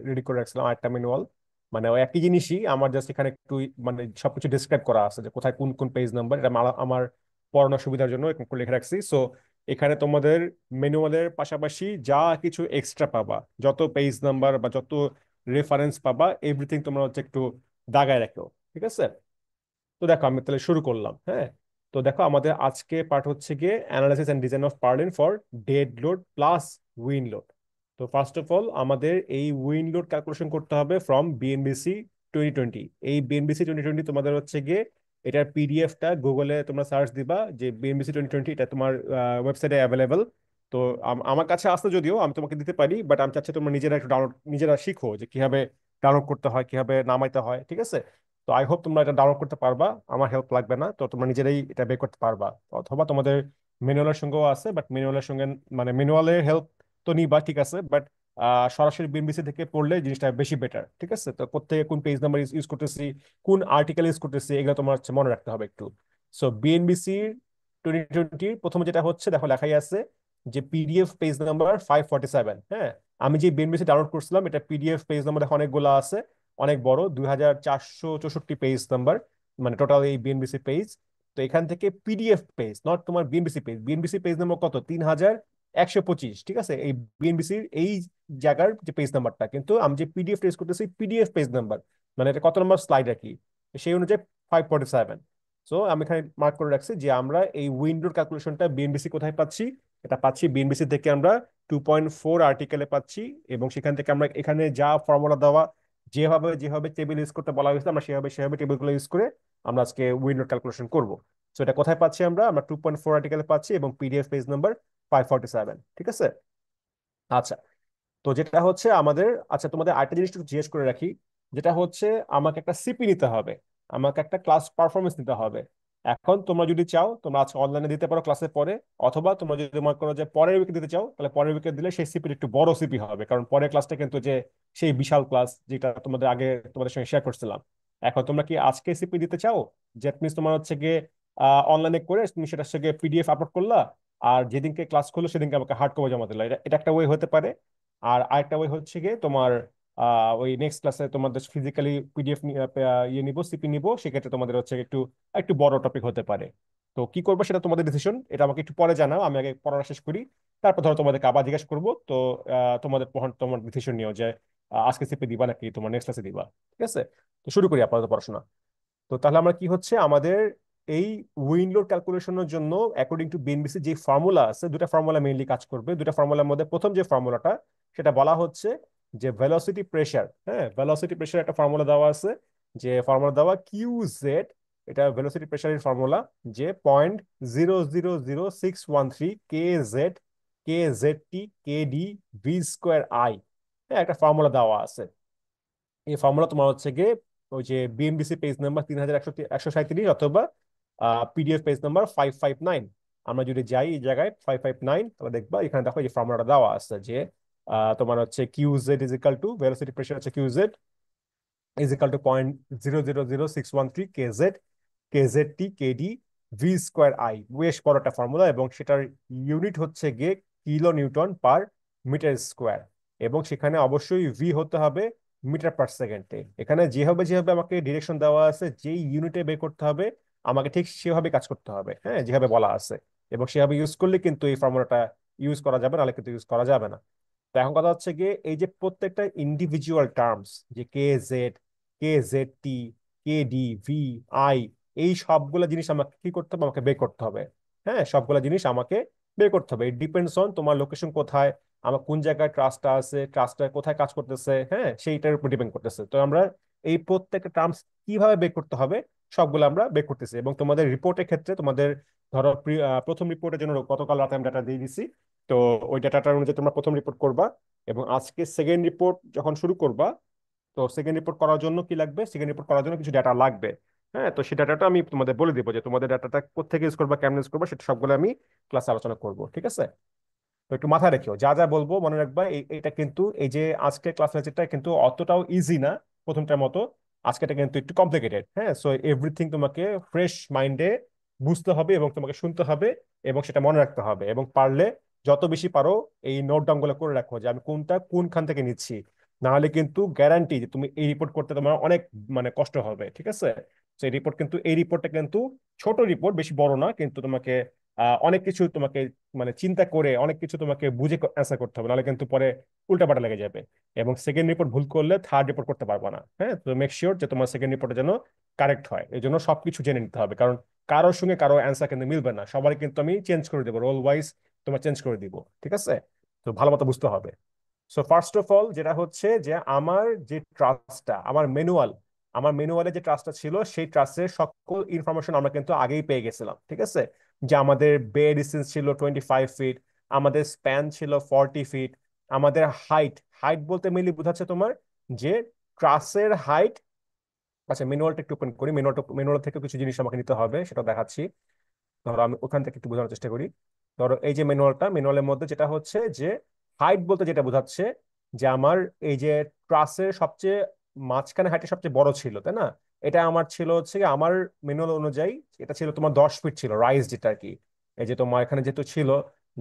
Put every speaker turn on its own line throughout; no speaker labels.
Ready করে রাখছিলাম আরেকটা ম্যানুয়াল, মানে ওই একই জিনিসই, আমার জাস্ট এখানে একটু মানে সবকিছু ডিসক্রাইব করা আছে যে কোথায় কোন কোন পেজ নাম্বার, এটা আমার পড়ানোর সুবিধার জন্য এরকম করে লিখে রাখছি। সো এখানে তোমাদের ম্যানুয়ালের পাশাপাশি যা কিছু এক্সট্রা পাবা, যত পেজ নাম্বার বা যত রেফারেন্স পাবা, এভরিথিং তোমরা হচ্ছে একটু দাগায় রাখো, ঠিক আছে? তো দেখো আমি তাহলে শুরু করলাম, হ্যাঁ। তো দেখো আমাদের আজকে পার্ট হচ্ছে গিয়ে analysis and design of purlin for dead load plus wind load. তো ফার্স্ট অফ অল আমাদের এই উইন লোড ক্যালকুলেশন করতে হবে ফ্রম বিএনবিসি 2020। এই বিএনবিসি 2020 তোমাদের হচ্ছে গিয়ে এটার পিডিএফটা গুগলে তোমরা সার্চ দিবা যে বিএনবিসি 2020, এটা তোমার ওয়েবসাইটে অ্যাভেলেবল। তো আমার কাছে আসতে, যদিও আমি তোমাকে দিতে পারি, বাট আমি চাচ্ছি তোমরা নিজেরা একটু ডাউনলোড, নিজেরা শিখো যে কিভাবে ডাউনলোড করতে হয়, কিভাবে নামাইতে হয়, ঠিক আছে? তো আই হোপ তোমরা এটা ডাউনলোড করতে পারবা, আমার হেল্প লাগবে না, তো তোমরা নিজেরাই এটা বের করতে পারবা। অথবা তোমাদের ম্যানুয়ালের সঙ্গেও আছে, বাট ম্যানুয়ালের সঙ্গে মানে ম্যানুয়ালের হেল্প তো নিবা, ঠিক আছে, বাট সরাসরি বিএমবিসি থেকে পড়লে জিনিসটা বেশি বেটার, ঠিক আছে? তো কোথেকে কোন পেজ নাম্বার ইউজ করতেছি, কোন আর্টিকেল ইউজ করতেছি, এগুলো তোমার হচ্ছে মনে রাখতে হবে একটু। সো বিএনবিসি 2020 প্রথমে যেটা হচ্ছে দেখো লেখাই আছে যে পিডিএফ পেজ নাম্বার 547। হ্যাঁ, আমি যে বিএনবিসি ডাউনলোড করছিলাম এটা পিডিএফ পেজ নাম্বার দেখো অনেকগুলো আছে, অনেক বড়, 2464 পেজ নাম্বার, মানে টোটাল এই বিএনবিসি পেজ। তো এখান থেকে পিডিএফ পেজ, নট তোমার BNBC page, BNBC page number কত, 3125, ঠিক আছে? এই বিএনবিসির এই জায়গার যে পেজ নাম্বারটা, কিন্তু আমি যে পিডিএফ টেস্ট করতেছি পিডিএফ পেজ নাম্বার, মানে এটা কত নম্বর স্লাইড আর কি, সেই অনুযায়ী 547। সো আমি এখানে মার্ক করে রাখছি যে আমরা এই উইন্ডোর ক্যালকুলেশনটা বিএনবিসি কোথায় পাচ্ছি, এটা পাচ্ছি বিএনবিসি থেকে আমরা 2.4 আর্টিকেলে পাচ্ছি। এবং সেখান থেকে আমরা এখানে যা ফর্মুলা দেওয়া, যেভাবে যেভাবে টেবিল ইউজ করতে বলা হয়েছে, আমরা সেভাবে সেভাবে টেবিলগুলো ইউজ করে আমরা আজকে উইন্ডোর ক্যালকুলেশন করব। সো এটা কোথায় পাচ্ছি, আমরা 2.4 আর্টিকেলে পাচ্ছি এবং পিডিএফ পেজ নাম্বার 547, ঠিক আছে? আচ্ছা, তো যেটা হচ্ছে আমাদের, আচ্ছা তোমাদের আরেকটা জিনিস একটু জিজ্ঞেস করে রাখি, যেটা হচ্ছে আমাকে একটা সিপি নিতে হবে, আমাকে একটা ক্লাস পারফরমেন্স নিতে হবে। এখন তোমরা যদি চাও তোমরা আজকে অনলাইনে দিতে পারো ক্লাসের পরে, অথবা তোমরা যদি মনে করো যে পরের উইকে দিতে চাও, তাহলে পরের উইকে দিলে সেই সিপির একটু বড় সিপি হবে, কারণ পরের ক্লাসটা কিন্তু যে সেই বিশাল ক্লাস যেটা তোমাদের আগে তোমাদের সঙ্গে শেয়ার করছিলাম। এখন তোমরা কি আজকে সিপি দিতে চাও, যেট মিনস তোমার হচ্ছে গিয়ে অনলাইনে করে তুমি সেটার সঙ্গে পিডিএফ আপলোড করলা, আর যেদিনকে ক্লাস করলো সেদিনকে আমাকে হার্ড কপি জমা দিলা, এটা এটা একটা ওয়ে হতে পারে। আর আরেকটা ওয়ে হচ্ছে গিয়ে তোমার ওই নেক্সট ক্লাসে তোমাদের ফিজিক্যালি পিডিএফ ইয়ে নিবো, সিপি নিবো, সেক্ষেত্রে তোমাদের হচ্ছে একটু একটু বড় টপিক হতে পারে। তো কি করবো সেটা তোমাদের ডিসিশন, এটা আমাকে একটু পরে জানাও, আমি আগে পড়াটা শেষ করি, তারপর ধরো তোমাদেরকে আবার জিজ্ঞেস করবো। তো তোমার ডিসিশন নিও যে আজকে সিপি দিবা নাকি তোমার নেক্সট ক্লাসে দিবা, ঠিক আছে? তো শুরু করি আপাতত পড়াশোনা। তো তাহলে আমরা কি হচ্ছে আমাদের এই উইন্ডোর ক্যালকুলেশনের জন্য অ্যাকর্ডিং টু বিএনবিসি যে ফর্মুলা আছে, দুটা ফর্মুলা মেইনলি কাজ করবে। দুটা ফর্মুলার মধ্যে প্রথম যে ফর্মুলাটা, সেটা বলা হচ্ছে যে ভেলোসিটি প্রেসার। হ্যাঁ, ভেলোসিটি প্রেসার একটা ফর্মুলা দেওয়া আছে, যে ফর্মুলা দেওয়া কিউ জেড, এটা ভেলোসিটি প্রেসারের ফর্মুলা, যে 0.000613 K Z, K Z T K D V square I. হ্যাঁ, একটা ফর্মুলা দেওয়া আছে। এই ফর্মুলা তোমার হচ্ছে গিয়ে ওই যে বিএমডিসি পেজ নাম্বার 3137 অথবা পিডিএফ পেজ নাম্বার 559। আমরা যদি যাই এই জায়গায় 559, তাহলে দেখবা এখানে দেখো এই যে ফর্মুলাটা দেওয়া আছে যে তোমার হচ্ছে Q Z is equal to velocity pressure হচ্ছে Q Z is equal to 0.000613 K Z, K Z T K D V square I. বেশ বড় একটা ফর্মুলা, এবং সেটার ইউনিট হচ্ছে গিয়ে kilo newton per metre square, এবং সেখানে অবশ্যই ভি হতে হবে মিটার পার সেকেন্ডে। এখানে যেভাবে যেভাবে আমাকে ডিরেকশন দেওয়া আছে, যেই ইউনিটে বের করতে হবে আমাকে ঠিক সেভাবে কাজ করতে হবে, হ্যাঁ, যেভাবে বলা আছে। এবং সেভাবে ইউজ করলে কিন্তু এই ফর্মুলাটা ইউজ করা যাবে, নাহলে কিন্তু ইউজ করা যাবে না। তো এখন কথা হচ্ছে গিয়ে এই যে প্রত্যেকটা ইন্ডিভিজুয়াল টার্মস, যে K Z, K Z T, K D, V, I, এই সবগুলো জিনিস আমাকে কি করতে হবে, আমাকে বের করতে হবে। হ্যাঁ, সবগুলো জিনিস আমাকে বের করতে হবে। ইট ডিপেন্ডস অন তোমার লোকেশন কোথায়, আমার কোন জায়গায় ট্রাস্টটা আছে, ট্রাস্টটা কোথায় কাজ করতেছে, হ্যাঁ, সেইটার উপর ডিপেন্ড করতেছে। তো আমরা এই প্রত্যেকটা টার্মস কিভাবে বের করতে হবে সবগুলো আমরা বের করতেছি। এবং তোমাদের রিপোর্টের ক্ষেত্রে তোমাদের ধরো প্রথম রিপোর্টের জন্য গতকাল রাতে আমি ডাটা দিয়ে দিছি। তো ওই ডাটাটার অনুযায়ী তোমরা প্রথম রিপোর্ট করবা, এবং আজকে সেকেন্ড রিপোর্ট যখন শুরু করবা, তো সেকেন্ড রিপোর্ট করার জন্য কি লাগবে, সেকেন্ড রিপোর্ট করার জন্য কিছু ডাটা লাগবে। হ্যাঁ, তো সেই ডাটাটা আমি তোমাদের বলে দিব, যে তোমাদের ডাটাটা কোথেকে ইউজ করবা, কেমন ইউজ করবা, সেটা সবগুলো আমি ক্লাসে আলোচনা করব, ঠিক আছে? তো একটু মাথায় রেখো, যা যা বলবো মনে রাখবা। এটা কিন্তু এই যে আজকের ক্লাস লেকচারটা কিন্তু অতটাও ইজি না প্রথমটার মতো, আজকেটা কিন্তু একটু কমপ্লিকেটেড। হ্যাঁ, সো এভরিথিং তোমাকে ফ্রেশ মাইন্ডে বুঝতে হবে এবং তোমাকে শুনতে হবে, এবং সেটা মনে রাখতে হবে। এবং পারলে যত বেশি পারো এই নোট ডাউন গুলো করে রাখো, যে আমি কোনটা কোনখান থেকে নিচ্ছি। না হলে কিন্তু গ্যারান্টি যে তুমি এই রিপোর্ট করতে তোমার অনেক কষ্ট হবে, ঠিক আছে? তো এই রিপোর্টটা কিন্তু ছোট রিপোর্ট, বেশি বড় না, কিন্তু তোমাকে অনেক কিছু তোমাকে চিন্তা করে অনেক কিছু তোমাকে বুঝে অ্যান্সার করতে হবে, নাহলে কিন্তু পরে উল্টাপাল্টা লেগে যাবে। এবং সেকেন্ড রিপোর্ট ভুল করলে থার্ড রিপোর্ট করতে পারবে না। হ্যাঁ, তো মেক শিওর যে তোমার সেকেন্ড রিপোর্টে যেন কারেক্ট হয়, এই জন্য সবকিছু জেনে নিতে হবে, কারণ কারোর সঙ্গে কারো অ্যান্সার কিন্তু মিলবে না, সবারই কিন্তু আমি চেঞ্জ করে দেবো, রোল ওয়াইজ তোমার চেঞ্জ করে দিব, ঠিক আছে? তো ভালো মতো বুঝতে হবে। সো ফার্স্ট অফ অল যেটা হচ্ছে যে আমার যে ট্রাস্টটা, আমার ম্যানুয়ালে যে ট্রাস্টটা ছিল, সেই ট্রাস্টের সকল ইনফরমেশন আমরা কিন্তু আগেই পেয়ে গেছিলাম, ঠিক আছে? যে আমাদের বে ডিসটেন্স ছিল 25 ফিট, আমাদের স্প্যান ছিল 40 ফিট, আমাদের হাইট, হাইট বলতে মেনলি বোঝাচ্ছে তোমার যে ট্রাসের হাইট। আচ্ছা, ম্যানুয়ালটা একটু ওপেন করি, ম্যানুয়াল থেকে কিছু জিনিস আমাকে নিতে হবে, সেটা দেখাচ্ছি। ধরো আমি ওখান থেকে একটু বোঝানোর চেষ্টা করি। ধরো এই যে ম্যানুয়ালের মধ্যে যেটা হচ্ছে যে হাইট বলতে যেটা বোঝাচ্ছে যে আমার এই যে ট্রাসের সবচেয়ে মাঝখানে হাইটটা সবচেয়ে বড় ছিল, তাই না? এটা আমার ছিল হচ্ছে কি, আমার ম্যানুয়াল অনুযায়ী এটা ছিল তোমার 10 ফিট ছিল, রাইজ যেটা আর কি। এই যে তোমার এখানে যেহেতু ছিল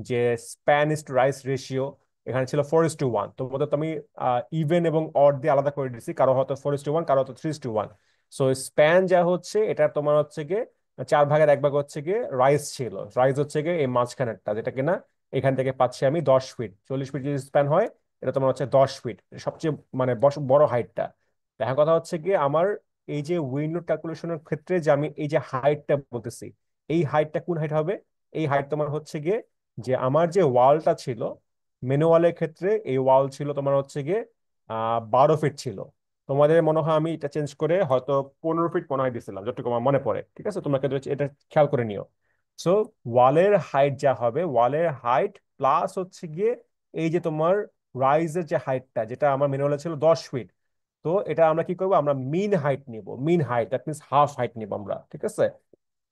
যে span is to rise ratio, এখানে ছিল 4:1। তোমাদের তো আমি ইভেন এবং অড দিয়ে আলাদা করে দিচ্ছি, কারো হয়তো 4:1, কারো হয়তো 3:1। সো স্প্যান যা হচ্ছে এটা তোমার হচ্ছে গিয়ে 4 ভাগের 1 ভাগ হচ্ছে গিয়ে রাইজ ছিল, রাইজ হচ্ছে গিয়ে এই মাঝখানেরটা, যেটা কিনা এখান থেকে পাচ্ছি আমি 10 ফিট। 40 ফিট যদি স্প্যান হয়, এটা তোমার হচ্ছে 10 ফিট, সবচেয়ে বড় হাইটটা। দেখা কথা হচ্ছে গিয়ে আমার এই যে উইন্ডো ক্যালকুলেশনের ক্ষেত্রে যে আমি এই যে হাইটটা বলতেছি, এই হাইটটা কোন হাইট হবে? এই হাইট তোমার হচ্ছে গিয়ে যে আমার যে ওয়ালটা ছিল ম্যানুয়ালের ক্ষেত্রে, এই ওয়াল ছিল তোমার হচ্ছে গিয়ে 12 ফিট ছিল। তোমাদের মনে হয় আমি এটা চেঞ্জ করে হয়তো 15 ফিট মনে হয় দিছিলাম, যতটুকু আমার মনে পড়ে, ঠিক আছে? তোমরা কিন্তু এটা খেয়াল করে নিও। সো ওয়ালের হাইট যা হবে, ওয়ালের হাইট প্লাস হচ্ছে গিয়ে এই যে তোমার রাইজের যে হাইটটা, যেটা আমার ম্যানুয়ালে ছিল 10 ফিট, তো এটা আমরা কি করবো, আমরা মিন হাইট নিব, mean height that means half height নিব আমরা, ঠিক আছে?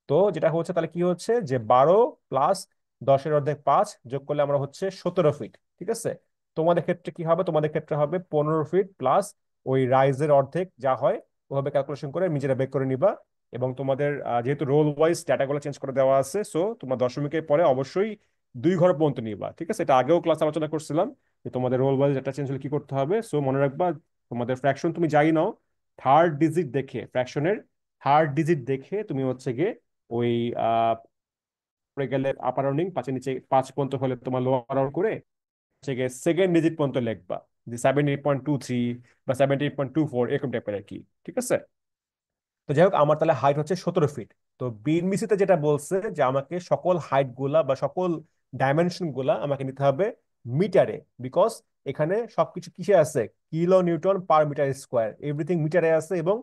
তো যেটা হচ্ছে তাহলে কি হচ্ছে যে 12 + 10 এর অর্ধেক 5 যোগ করলে আমরা হচ্ছে 17 ফিট, ঠিক আছে? তোমাদের ক্ষেত্রে কি হবে? তোমাদের ক্ষেত্রে হবে 15 ফিট প্লাস ওই রাইজের অর্ধেক যা হয়, ওভাবে ক্যালকুলেশন করে নিজেরা বের করে নিবা। এবং তোমাদের যেহেতু রোল ওয়াইজ ডাটাগুলো চেঞ্জ করে দেওয়া আছে, সো তোমার দশমিকের পরে অবশ্যই 2 ঘর পর্যন্ত নিবা, ঠিক আছে? এটা আগেও ক্লাস আলোচনা করছিলাম যে তোমাদের রোল ওয়াইজ ডাটা চেঞ্জ হলে কি করতে হবে। সো মনে রাখবা, তোমাদের ফ্র্যাকশন তুমি যাই নাও, থার্ড ডিজিট দেখে, ফ্র্যাকশনের থার্ড ডিজিট দেখে তুমি হচ্ছে গিয়ে ওই পরে গেলে আপার রাউন্ডিং, 5-এর নিচে 5 পর্যন্ত হলে তোমার লোয়ার রাউন্ড করে হচ্ছে গিয়ে সেকেন্ড ডিজিট পর্যন্ত লিখবা, যে 78.23 বা 78.24 এরকম টাইপের আর কি, ঠিক আছে? তো যাই হোক, আমার তাহলে হাইট হচ্ছে 17 ফিট। তো বিএনবিসিতে যেটা বলছে যে আমাকে সকল হাইট গুলা বা সকল ডাইমেনশন গুলা আমাকে নিতে হবে মিটারে, বিকজ এখানে সবকিছু কিসে আছে, kilo newton per metre square, everything মিটারে আছে এবং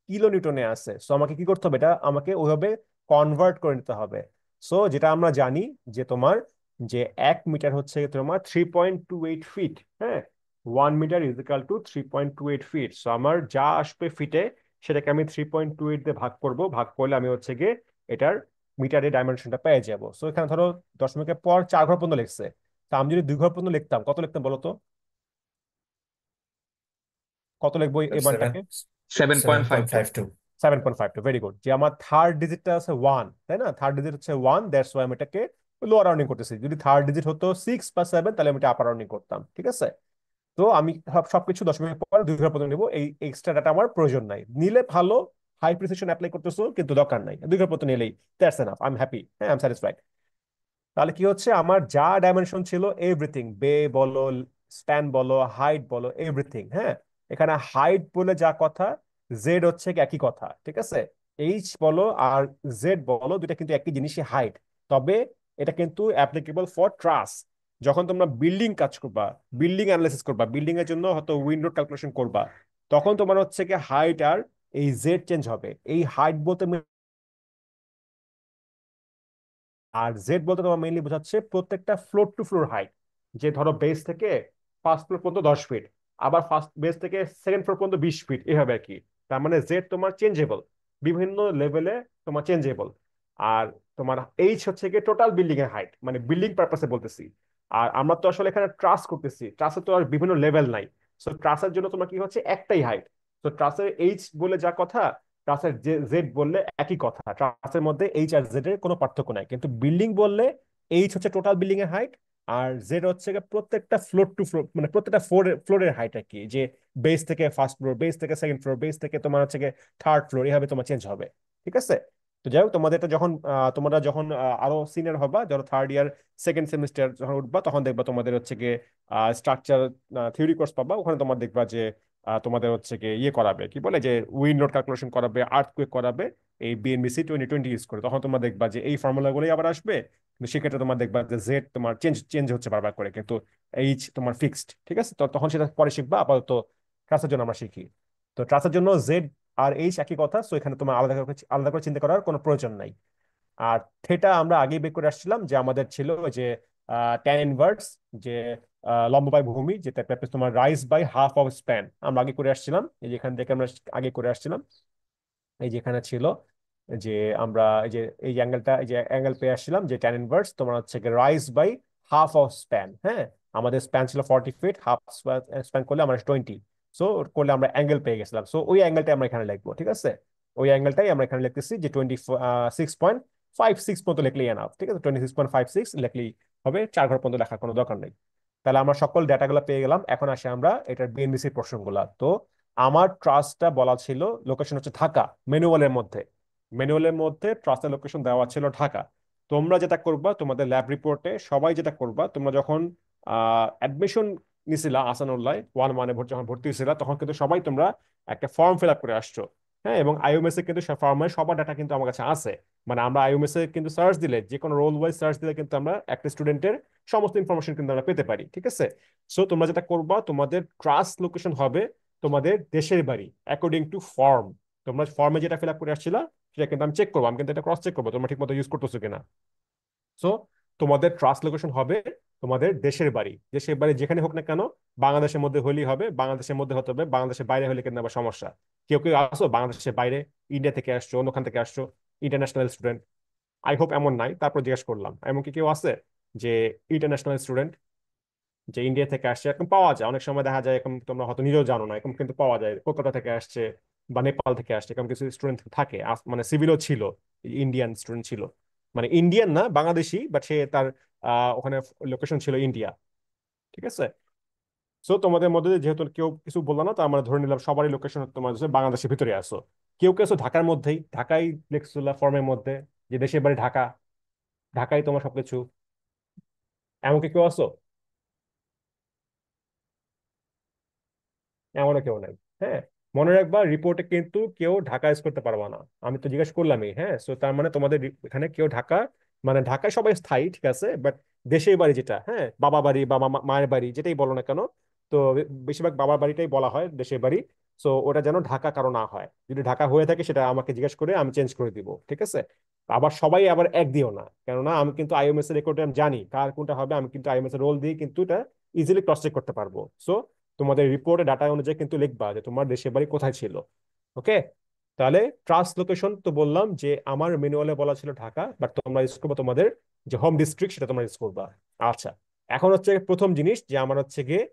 কিলো নিউটনে আছে। সো আমাকে কি করতে হবে, এটা আমাকে ওইভাবে কনভার্ট করে নিতে হবে। সো যেটা আমরা জানি যে তোমার যে 1 মিটার হচ্ছে তোমার 3.28 ফিট। হ্যাঁ, 1 metre is equal to 3.28 feet. So আমার যা আসবে ফিটে, সেটাকে আমি 3.28 দিয়ে ভাগ করব, ভাগ করলে আমি হচ্ছে গিয়ে এটার মিটারের ডাইমেনশনটা পেয়ে যাবো। সো এখানে ধরো দশমিকের পর 4 ঘর পর্যন্ত লিখছে, তা আমি যদি 2 ঘর পর্যন্ত লিখতাম, কত লিখতাম বলো তো? কত লিখবো এই
সেভেন
মানটাকে?
7.52।
7.52।
7.52, ভেরি গুড। যে আমার থার্ড ডিজিটটা আছে 1, তাই না? থার্ড ডিজিট হচ্ছে 1, দ্যাটস ওয়াই আমি এটাকে লোয়ার রাউন্ডিং করতেছি। যদি থার্ড ডিজিট হতো 6 বা 7, তাহলে আমি এটা আপার রাউন্ডিং করতাম, ঠিক আছে? তো আমি সবকিছু দশমিকের পর 2 ঘর পর্যন্ত নিবো, এই এক্সট্রা ডাটা আমার প্রয়োজন নাই, নিলে ভালো। হাই প্রিসিশন অ্যাপ্লাই করতেছো কিন্তু দরকার নাই, 2 ঘর পর্যন্ত নিলেই that's enough, I am happy, হ্যাঁ, আই এম স্যাটিসফাইড। তাহলে কি হচ্ছে, আমার যা ডাইমেনশন ছিল এভরিথিং, বে বলো, স্প্যান বলো, হাইট বলো, এভরিথিং, হ্যাঁ। এখানে হাইট বলে যা কথা, জেড হচ্ছে কি একই কথা, ঠিক আছে? এইচ বলো আর জেড বলো, দুটা কিন্তু একই জিনিসই, হাইট। তবে এটা কিন্তু অ্যাপ্লিকেবল ফর ট্রাস। যখন তোমরা বিল্ডিং কাজ করবা, বিল্ডিং অ্যানালাইসিস করবা, বিল্ডিং এর জন্য হয়তো উইন্ডো ক্যালকুলেশন করবা, তখন তোমার হচ্ছে কি হাইট আর এই জেড চেঞ্জ হবে। এই হাইট বলতে আর জেড বলতে তোমার মেইনলি বোঝাচ্ছে প্রত্যেকটা ফ্লোর টু ফ্লোর হাইট। যে ধরো বেস থেকে ফার্স্ট ফ্লোর পর্যন্ত 10 ফিট, আবার ফার্স্ট বেস থেকে সেকেন্ড ফ্লোর পর্যন্ত 20 ফিট, এভাবে আর কি। তার মানে জেড তোমার চেঞ্জেবল, বিভিন্ন লেভেলে তোমার চেঞ্জেবল। আর তোমার এইচ হচ্ছে গিয়ে টোটাল বিল্ডিং এর হাইট, মানে বিল্ডিং পারপাসে বলতেছি। আর আমরা তো আসলে এখানে ট্রাস করতেছি, ট্রাসের তো আর বিভিন্ন লেভেল নাই। সো ট্রাসের জন্য তোমার কি হচ্ছে, একটাই হাইট। তো ট্রাসের এইচ বলে যা কথা, ট্রাসের জেড বললে একই কথা। ট্রাসের মধ্যে এইচ আর জেড এর কোনো পার্থক্য নাই, কিন্তু বিল্ডিং বললে এইচ হচ্ছে টোটাল বিল্ডিং এর হাইট, আর জেড হচ্ছে গিয়ে প্রত্যেকটা ফ্লোর টু ফ্লোর, মানে প্রত্যেকটা ফ্লোরের হাইট আর কি, যে বেস থেকে ফার্স্ট ফ্লোর, বেস থেকে সেকেন্ড ফ্লোর, বেস থেকে তোমার হচ্ছে গিয়ে থার্ড ফ্লোর, এইভাবে তোমার চেঞ্জ হবে। ঠিক আছে? তো যাই হোক, তোমাদের এটা যখন তোমরা যখন আরো সিনিয়র হবা, ধরো থার্ড ইয়ার সেকেন্ড সেমিস্টার যখন উঠবা, তখন দেখবা তোমাদের হচ্ছে গিয়ে স্ট্রাকচার থিওরি কোর্স পাবা। ওখানে তোমার দেখবা যে তোমাদের হচ্ছে গিয়ে ইয়ে করাবে, কি বলে, যে উইন্ড লোড ক্যালকুলেশন করাবে, আর্থকুয়েক করাবে, এই বিএনবিসি 2020 ইউজ করে। তখন তোমরা দেখবা যে এই ফর্মুলাগুলোই আবার আসবে, কিন্তু সেক্ষেত্রে তোমার দেখবা যে জেড তোমার চেঞ্জ চেঞ্জ হচ্ছে বারবার করে, কিন্তু এইচ তোমার ফিক্সড। ঠিক আছে? তো তখন সেটা পরে শিখবা। আপাতত ট্রাসের জন্য আমরা শিখি। তো ট্রাসের জন্য জেড আর এইচ একই কথা, সো এখানে তোমার আলাদা করে চিন্তা করার কোনো প্রয়োজন নাই। আর থেটা আমরা আগেই বের করে আসছিলাম, যে আমাদের ছিল ওই যে ট্যান ইনভার্স, যে লম্ব বাই ভূমি, যেটা তোমার rise by half of span, আমরা আগে করে আসছিলাম। এই যে এখান থেকে আমরা আগে করে আসছিলাম, এই যে এখানে ছিল যে আমরা এই যে অ্যাঙ্গেলটা, এই যে অ্যাঙ্গেল পেয়ে আসছিলাম, যে ট্যান ইনভার্স তোমার হচ্ছে rise by half of span. হ্যাঁ, আমাদের স্প্যান ছিল 40 ফিট, হাফ স্প্যান করলে আমরা 20, সো করলে আমরা অ্যাঙ্গেল পেয়ে গেছিলাম। সো ওই অ্যাঙ্গেলটাই আমরা এখানে লিখবো। ঠিক আছে? ওই অ্যাঙ্গেলটাই আমরা এখানে লিখতেছি, যে 26.56 পর্যন্ত লিখলেই এনাফ। ঠিক আছে? 26.56 লিখলেই হবে, 4 ঘর পর্যন্ত লেখার কোনো দরকার নেই। তাহলে আমরা সকল ডেটাগুলো পেয়ে গেলাম। এখন আসে আমরা এটার বিএনবিসি প্রশ্নগুলা। তো আমার ট্রাস্টটা বলা ছিল, লোকেশন হচ্ছে ঢাকা, ম্যানুয়ালের মধ্যে। ম্যানুয়ালের মধ্যে ট্রাস্টের লোকেশন দেওয়া ছিল ঢাকা। তোমরা যেটা করবা, তোমাদের ল্যাব রিপোর্টে সবাই যেটা করবা, তোমরা যখন অ্যাডমিশন নিছিলা আসানুল্লাহ 1-1 যখন ভর্তি হয়েছিলা, তখন কিন্তু সবাই তোমরা একটা ফর্ম ফিল আপ করে আসছো। হ্যাঁ, এবং আইওএমএস এ কিন্তু ফর্মের সবার ডাটা কিন্তু আমার কাছে আছে। মানে আমরা আইওএমএস এ কিন্তু সার্চ দিলে, যে কোনো রোল ওয়াইজ সার্চ দিলে কিন্তু আমরা একটা স্টুডেন্টের সমস্ত ইনফরমেশন কিন্তু আমরা পেতে পারি। ঠিক আছে? সো তোমরা যেটা করবা, তোমাদের ট্রাস্ট লোকেশন হবে তোমাদের দেশের বাড়ি, অ্যাকর্ডিং টু ফর্ম। তোমরা ফর্মে যেটা ফিল আপ করে আসছিলা, সেটা কিন্তু আমি চেক করবো, আমি কিন্তু এটা ক্রস চেক করবো তোমরা ঠিক মতো ইউজ করতেছো কিনা। সো তোমাদের ট্রাস্ট লোকেশন হবে তোমাদের দেশের বাড়ি। দেশের বাড়ি যেখানে হোক না কেন, বাংলাদেশের মধ্যে হলেই হবে, বাংলাদেশের মধ্যে হতে হবে। বাংলাদেশের বাইরে হলে কিন্তু আবার সমস্যা। কেউ কেউ আসো বাংলাদেশের বাইরে, ইন্ডিয়া থেকে আসছো, অন্যখান থেকে আসছো, ইন্টারন্যাশনাল স্টুডেন্ট, আই হোপ এমন নাই, তারপর জিজ্ঞেস করলাম এমন কি কেউ আছে যে ইন্টারন্যাশনাল স্টুডেন্ট, যে ইন্ডিয়া থেকে আসছে, এরকম পাওয়া যায়। অনেক সময় দেখা যায়, এরকম তোমরা হয়তো নিজেও জানো না, এরকম কিন্তু পাওয়া যায়, কলকাতা থেকে আসছে বা নেপাল থেকে আসছে, এরকম কিছু স্টুডেন্ট থাকে। মানে সিভিলও ছিল, ইন্ডিয়ান স্টুডেন্ট ছিল, মানে ইন্ডিয়ান না, বাংলাদেশি, বাট সে তার ওখানে লোকেশন ছিল ইন্ডিয়া। ঠিক আছে? সো তোমাদের মধ্যে যেহেতু কেউ কিছু বললো না, তো আমরা ধরে নিলাম সবারই লোকেশন তোমার হচ্ছে বাংলাদেশের ভিতরে আসো। কেউ কেউ আছো ঢাকার মধ্যেই, ঢাকাই লেখছিল ফর্মের মধ্যে, যে দেশের বাড়ি ঢাকা, ঢাকাই তোমার সবকিছু। এমন কি কেউ আছো? এমনও কেউ নাই। হ্যাঁ, মনে রাখবা, রিপোর্টে কিন্তু কেউ ঢাকা ইউজ করতে পারবা না। আমি তো জিজ্ঞেস করলামই। হ্যাঁ, সো তার মানে তোমাদের এখানে কেউ ঢাকা, মানে ঢাকায় সবাই স্থায়ী, ঠিক আছে, বাট দেশের বাড়ি যেটা, হ্যাঁ, বাবা বাড়ি বা মায়ের বাড়ি, যেটাই বলো না কেন, তো বেশিরভাগ বাবার বাড়িটাই বলা হয় দেশের বাড়ি। সো ওটা যেন ঢাকা কারো না হয়। যদি ঢাকা হয়ে থাকে, সেটা আমাকে জিজ্ঞেস করে আমি চেঞ্জ করে দিব। ঠিক আছে? আবার সবাই আবার এক দিও না, কেননা আমি কিন্তু আইএমএস এর রেকর্ডে আমি জানি কার কোনটা হবে। আমি কিন্তু আইএমএস এর রোল দিয়ে কিন্তু এটা ইজিলি ক্রস চেক করতে পারবো। সো তোমাদের রিপোর্টে ডাটা অনুযায়ী কিন্তু লিখবা যে তোমার দেশের বাড়ি কোথায় ছিল। ওকে? তাহলে ট্রান্স লোকেশন তো বললাম যে আমার ম্যানুয়ালে বলা ছিল ঢাকা, বাট তোমরা ইউজ করবে তোমাদের যে হোম ডিস্ট্রিক্ট, সেটা তোমরা ইউজ করবা। আচ্ছা, এখন হচ্ছে প্রথম জিনিস, যে আমার হচ্ছে গিয়ে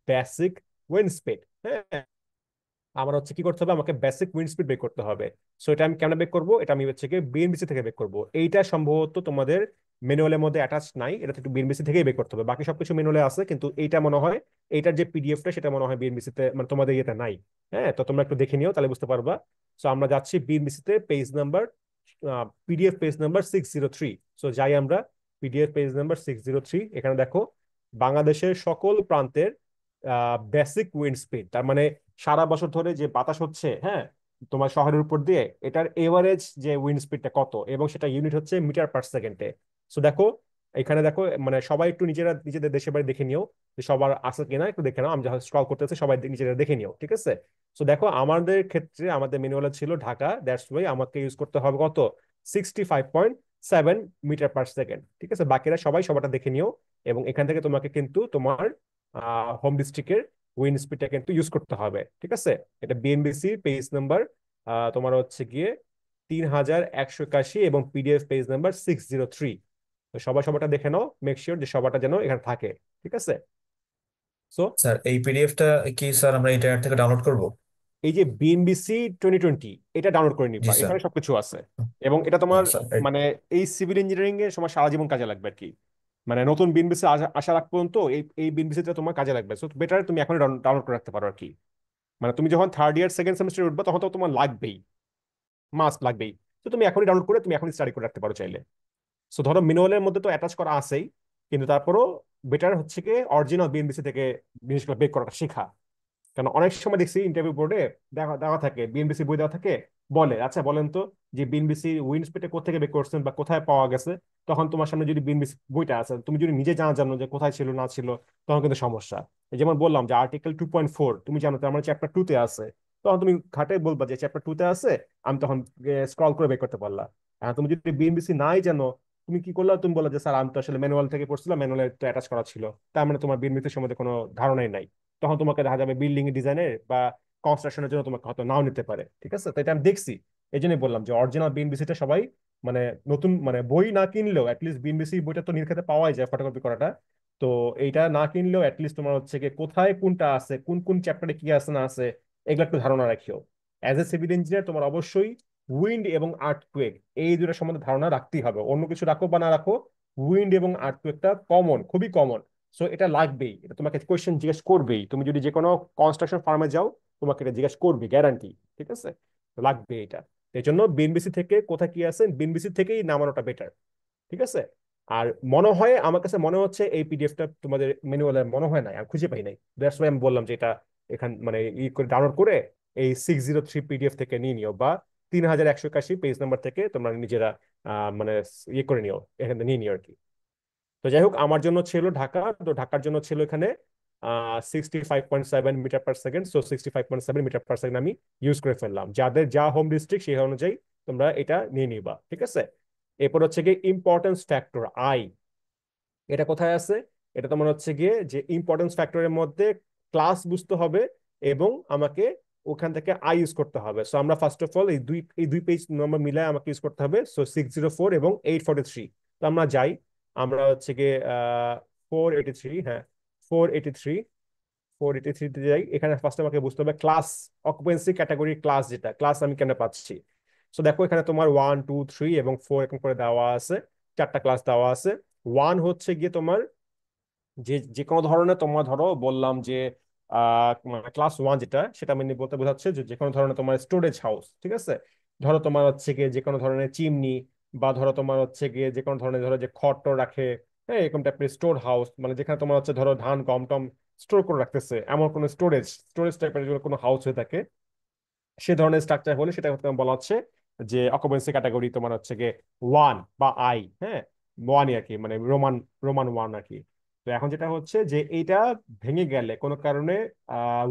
বেসিক উইন্ড স্পিড। হ্যাঁ, আমার হচ্ছে কি করতে হবে, আমাকে বেসিক উইন্ড স্পিড বের করতে হবে। সো এটা আমি কেমন বের করবো, এটা আমি হচ্ছে কি বিএনবিসি থেকে বের করবো। এইটা সম্ভবত তোমাদের ম্যানুয়ালের মধ্যে অ্যাটাচ নাই, এটা একটু বিএনবিসি থেকেই বের করতে হবে। বাকি সবকিছু ম্যানুয়ালে আছে, কিন্তু এইটা মনে হয়, এইটার যে পিডিএফটা, সেটা মনে হয় বিএনবিসি তে, মানে তোমাদের ইয়েতে নাই। হ্যাঁ, তো তোমরা একটু দেখে নিও, তাহলে বুঝতে পারবা। সো আমরা যাচ্ছি বিএনবিসি তে, page number, PDF page number 603। So যাই আমরা, পিডিএফ পেজ নাম্বার 603, এখানে দেখো বাংলাদেশের সকল প্রান্তের বেসিক উইন্ড স্পিড, তার মানে সারা বছর ধরে যে বাতাস হচ্ছে, হ্যাঁ, তোমার শহরের উপর দিয়ে, এটার এভারেজ যে উইন্ড স্পিডটা কত, এবং সেটা ইউনিট হচ্ছে মিটার পার সেকেন্ডে। সো দেখো, এখানে দেখো, মানে সবাই একটু নিজেরা নিজেদের দেশের বাড়ি দেখে নিও, যে সবার আছে কিনা একটু দেখে নাও। আমি যখন স্ক্রল করতেছি, সবাই নিজেরা দেখে নিও। ঠিক আছে? সো দেখো, আমাদের ক্ষেত্রে আমাদের ম্যানুয়ালে ছিল ঢাকা, দ্যাটস ওয়াই আমাকে ইউজ করতে হবে কত, 65.7 মিটার পার সেকেন্ড। ঠিক আছে? বাকিরা সবাই সবারটা দেখে নিও, এবং এখান থেকে তোমাকে কিন্তু তোমার হোম ডিস্ট্রিক্টের উইন্ড স্পিডটা কিন্তু ইউজ করতে হবে। ঠিক আছে? এটা বিএনবিসি পেজ নাম্বার তোমার হচ্ছে গিয়ে 3181, এবং পিডিএফ পেজ নাম্বার 603। তো সবাই সবারটা দেখে নাও, মেক শিওর যে সবারটা যেন এখানে থাকে। ঠিক আছে? সো
স্যার এই পিডিএফটা কি স্যার আমরা ইন্টারনেট থেকে ডাউনলোড করব?
এই যে বিএনবিসি 2020, এটা ডাউনলোড করে
জি
নিবা,
স্যার।
এখানে সবকিছু আছে। এবং এটা তোমার
স্যার
মানে এই সিভিল ইঞ্জিনিয়ারিং এ সময় সারা জীবন কাজে লাগবে আর কি। মানে নতুন বিএনবিসি আসা আগ পর্যন্ত এই এই বিএনবিসিটা তোমার কাজে লাগবে, সো বেটার তুমি এখন ডাউনলোড করে রাখতে পারো আর কি। মানে তুমি যখন থার্ড ইয়ার সেকেন্ড সেমিস্টার উঠবে তখন তো তোমার লাগবেই, মাস্ট লাগবেই। তো তুমি এখনই ডাউনলোড করে তুমি এখনই স্টাডি করে রাখতে পারো চাইলে। সো ধরো মিনোলের মধ্যে তো অ্যাটাচ করা আছেই, কিন্তু তারপরও বেটার হচ্ছে কি অরিজিনাল বিএনবিসি থেকে জিনিসগুলো বের করাটা শেখা। কারণ অনেক সময় দেখছি ইন্টারভিউ বোর্ডে দেওয়া দেওয়া থাকে, বিএনবিসি বই দেওয়া থাকে, বলে আচ্ছা বলেন তো যে বিএনবিসি উইন্ডসপেটে কোথেকে বের করছেন বা কোথায় পাওয়া গেছে। তখন তোমার সামনে যদি বিএনবিসি বইটা আছে, তুমি যদি নিজে জানো যে কোথায় ছিল না ছিল, তখন কিন্তু সমস্যা। এই যেমন বললাম যে আর্টিকেল 2.4 তুমি জানো, তার মানে চ্যাপ্টার 2 তে আছে, তখন তুমি ঘাটে বলবা যে চ্যাপ্টার 2 তে আছে, আমি তখন স্ক্রল করে বের করতে পারলাম। আর তুমি যদি বিএনবিসি নাই জানো, তুমি কি করলা, তুমি বললা যে স্যার আমি তো আসলে ম্যানুয়াল থেকে পড়ছিলাম, ম্যানুয়ালে তো অ্যাটাচ করা ছিল, তার মানে তোমার বিএনবিসির সম্বন্ধে কোনো ধারণাই নাই। তখন তোমাকে দেখা যাবে বিল্ডিং ডিজাইনের বা কনস্ট্রাকশনের জন্য তোমাকে হয়তো নাও নিতে পারে। ঠিক আছে, তো এটা আমি দেখছি। এই জন্যই বললাম যে অরিজিনাল বিএনবিসিটা সবাই মানে নতুন মানে বই না কিনলেও অ্যাটলিস্ট বিএনবিসি বইটা তো নির্ঘাতে পাওয়াই যায় ফটোকপি করাটা। তো এইটা না কিনলেও অ্যাটলিস্ট তোমার হচ্ছে কি কোথায় কোনটা আছে, কোন কোন চ্যাপ্টারে কি আছে না আছে, এগুলো একটু ধারণা রাখিও। অ্যাজ এ সিভিল ইঞ্জিনিয়ার তোমার অবশ্যই উইন্ড এবং আর্থকুয়েক এই দুটোর সম্বন্ধে ধারণা রাখতেই হবে, অন্য কিছু রাখো বা না রাখো, উইন্ড এবং আর্থকুয়েকটা কমন, খুবই কমন। সো এটা লাগবেই, এটা তোমাকে কোয়েশ্চেন জিজ্ঞেস করবেই, তুমি যদি যে কোনো কনস্ট্রাকশন ফার্মে যাও তোমাকে এটা জিজ্ঞেস করবে গ্যারান্টি। ঠিক আছে, তো লাগবে এটা। এই জন্য বিএনবিসি থেকে কোথায় কি আছে বিএনবিসি থেকেই নামানোটা বেটার। ঠিক আছে। আর মনে হয় আমার কাছে মনে হচ্ছে এই পিডিএফটা তোমাদের ম্যানুয়ালে মনে হয় না, আমি খুঁজে পাই নাই, দ্যাটস ওয়াই আমি বললাম যে এটা এখান মানে ই করে ডাউনলোড করে এই 603 পিডিএফ থেকে নিয়ে নিও, বা 3181 পেজ নাম্বার থেকে তোমরা নিজেরা মানে ইয়ে করে নিও, এখান থেকে নিয়ে নিও আর কি। তো যাই হোক, আমার জন্য ছিল ঢাকা, তো ঢাকার জন্য ছিল এখানে 65.7 metre per second, so 65.7 metre per second আমি ইউজ করে ফেললাম। যাদের যা হোম ডিস্ট্রিক্ট সেই অনুযায়ী তোমরা এটা নিয়ে নিবা। ঠিক আছে। এরপর হচ্ছে গিয়ে ইম্পর্টেন্স ফ্যাক্টর আই, এটা কোথায় আছে? এটা তোমার হচ্ছে গিয়ে যে ইম্পর্টেন্স ফ্যাক্টরের মধ্যে ক্লাস বুঝতে হবে এবং আমাকে ওখান থেকে আই ইউজ করতে হবে। সো আমরা ফার্স্ট অফ অল এই দুই পেজ নম্বর মিলায় আমাকে ইউজ করতে হবে। সো 604 এবং 843। তো আমরা যাই, আমরা হচ্ছে গিয়ে 483, হ্যাঁ 483, 483 তে যাই। এখানে ফার্স্ট আমাকে বুঝতে হবে ক্লাস, অকুপেন্সি ক্যাটাগরি ক্লাস, যেটা ক্লাস আমি কেন পাচ্ছি। সো দেখো এখানে তোমার 1 2 3 এবং 4 এরকম করে দেওয়া আছে, চারটা ক্লাস দেওয়া আছে। ওয়ান হচ্ছে গিয়ে তোমার যে যে কোনো ধরনের, তোমার ধরো বললাম যে মানে ক্লাস ওয়ান যেটা, সেটা আমি বলতে বোঝাচ্ছে যে যে কোনো ধরনের তোমার স্টোরেজ হাউস। ঠিক আছে, ধরো তোমার হচ্ছে গিয়ে যে কোনো ধরনের চিমনি, বা ধরো তোমার হচ্ছে গিয়ে যে কোনো ধরনের ধরো যে খড় রাখে, হ্যাঁ এরকম টাইপের স্টোর হাউস, মানে যেখানে তোমার হচ্ছে ধরো ধান গম টম স্টোর করে রাখতেছে, এমন কোনো স্টোরেজ স্টোরেজ টাইপের কোনো হাউস হয়ে থাকে, সে ধরনের স্ট্রাকচার হলে সেটা তোমার বলা হচ্ছে যে অকুপেন্সি ক্যাটাগরি তোমার হচ্ছে গিয়ে ওয়ান বা আই, হ্যাঁ ওয়ানই আর কি, মানে রোমান রোমান ওয়ান আর কি। তো এখন যেটা হচ্ছে যে এইটা ভেঙে গেলে কোনো কারণে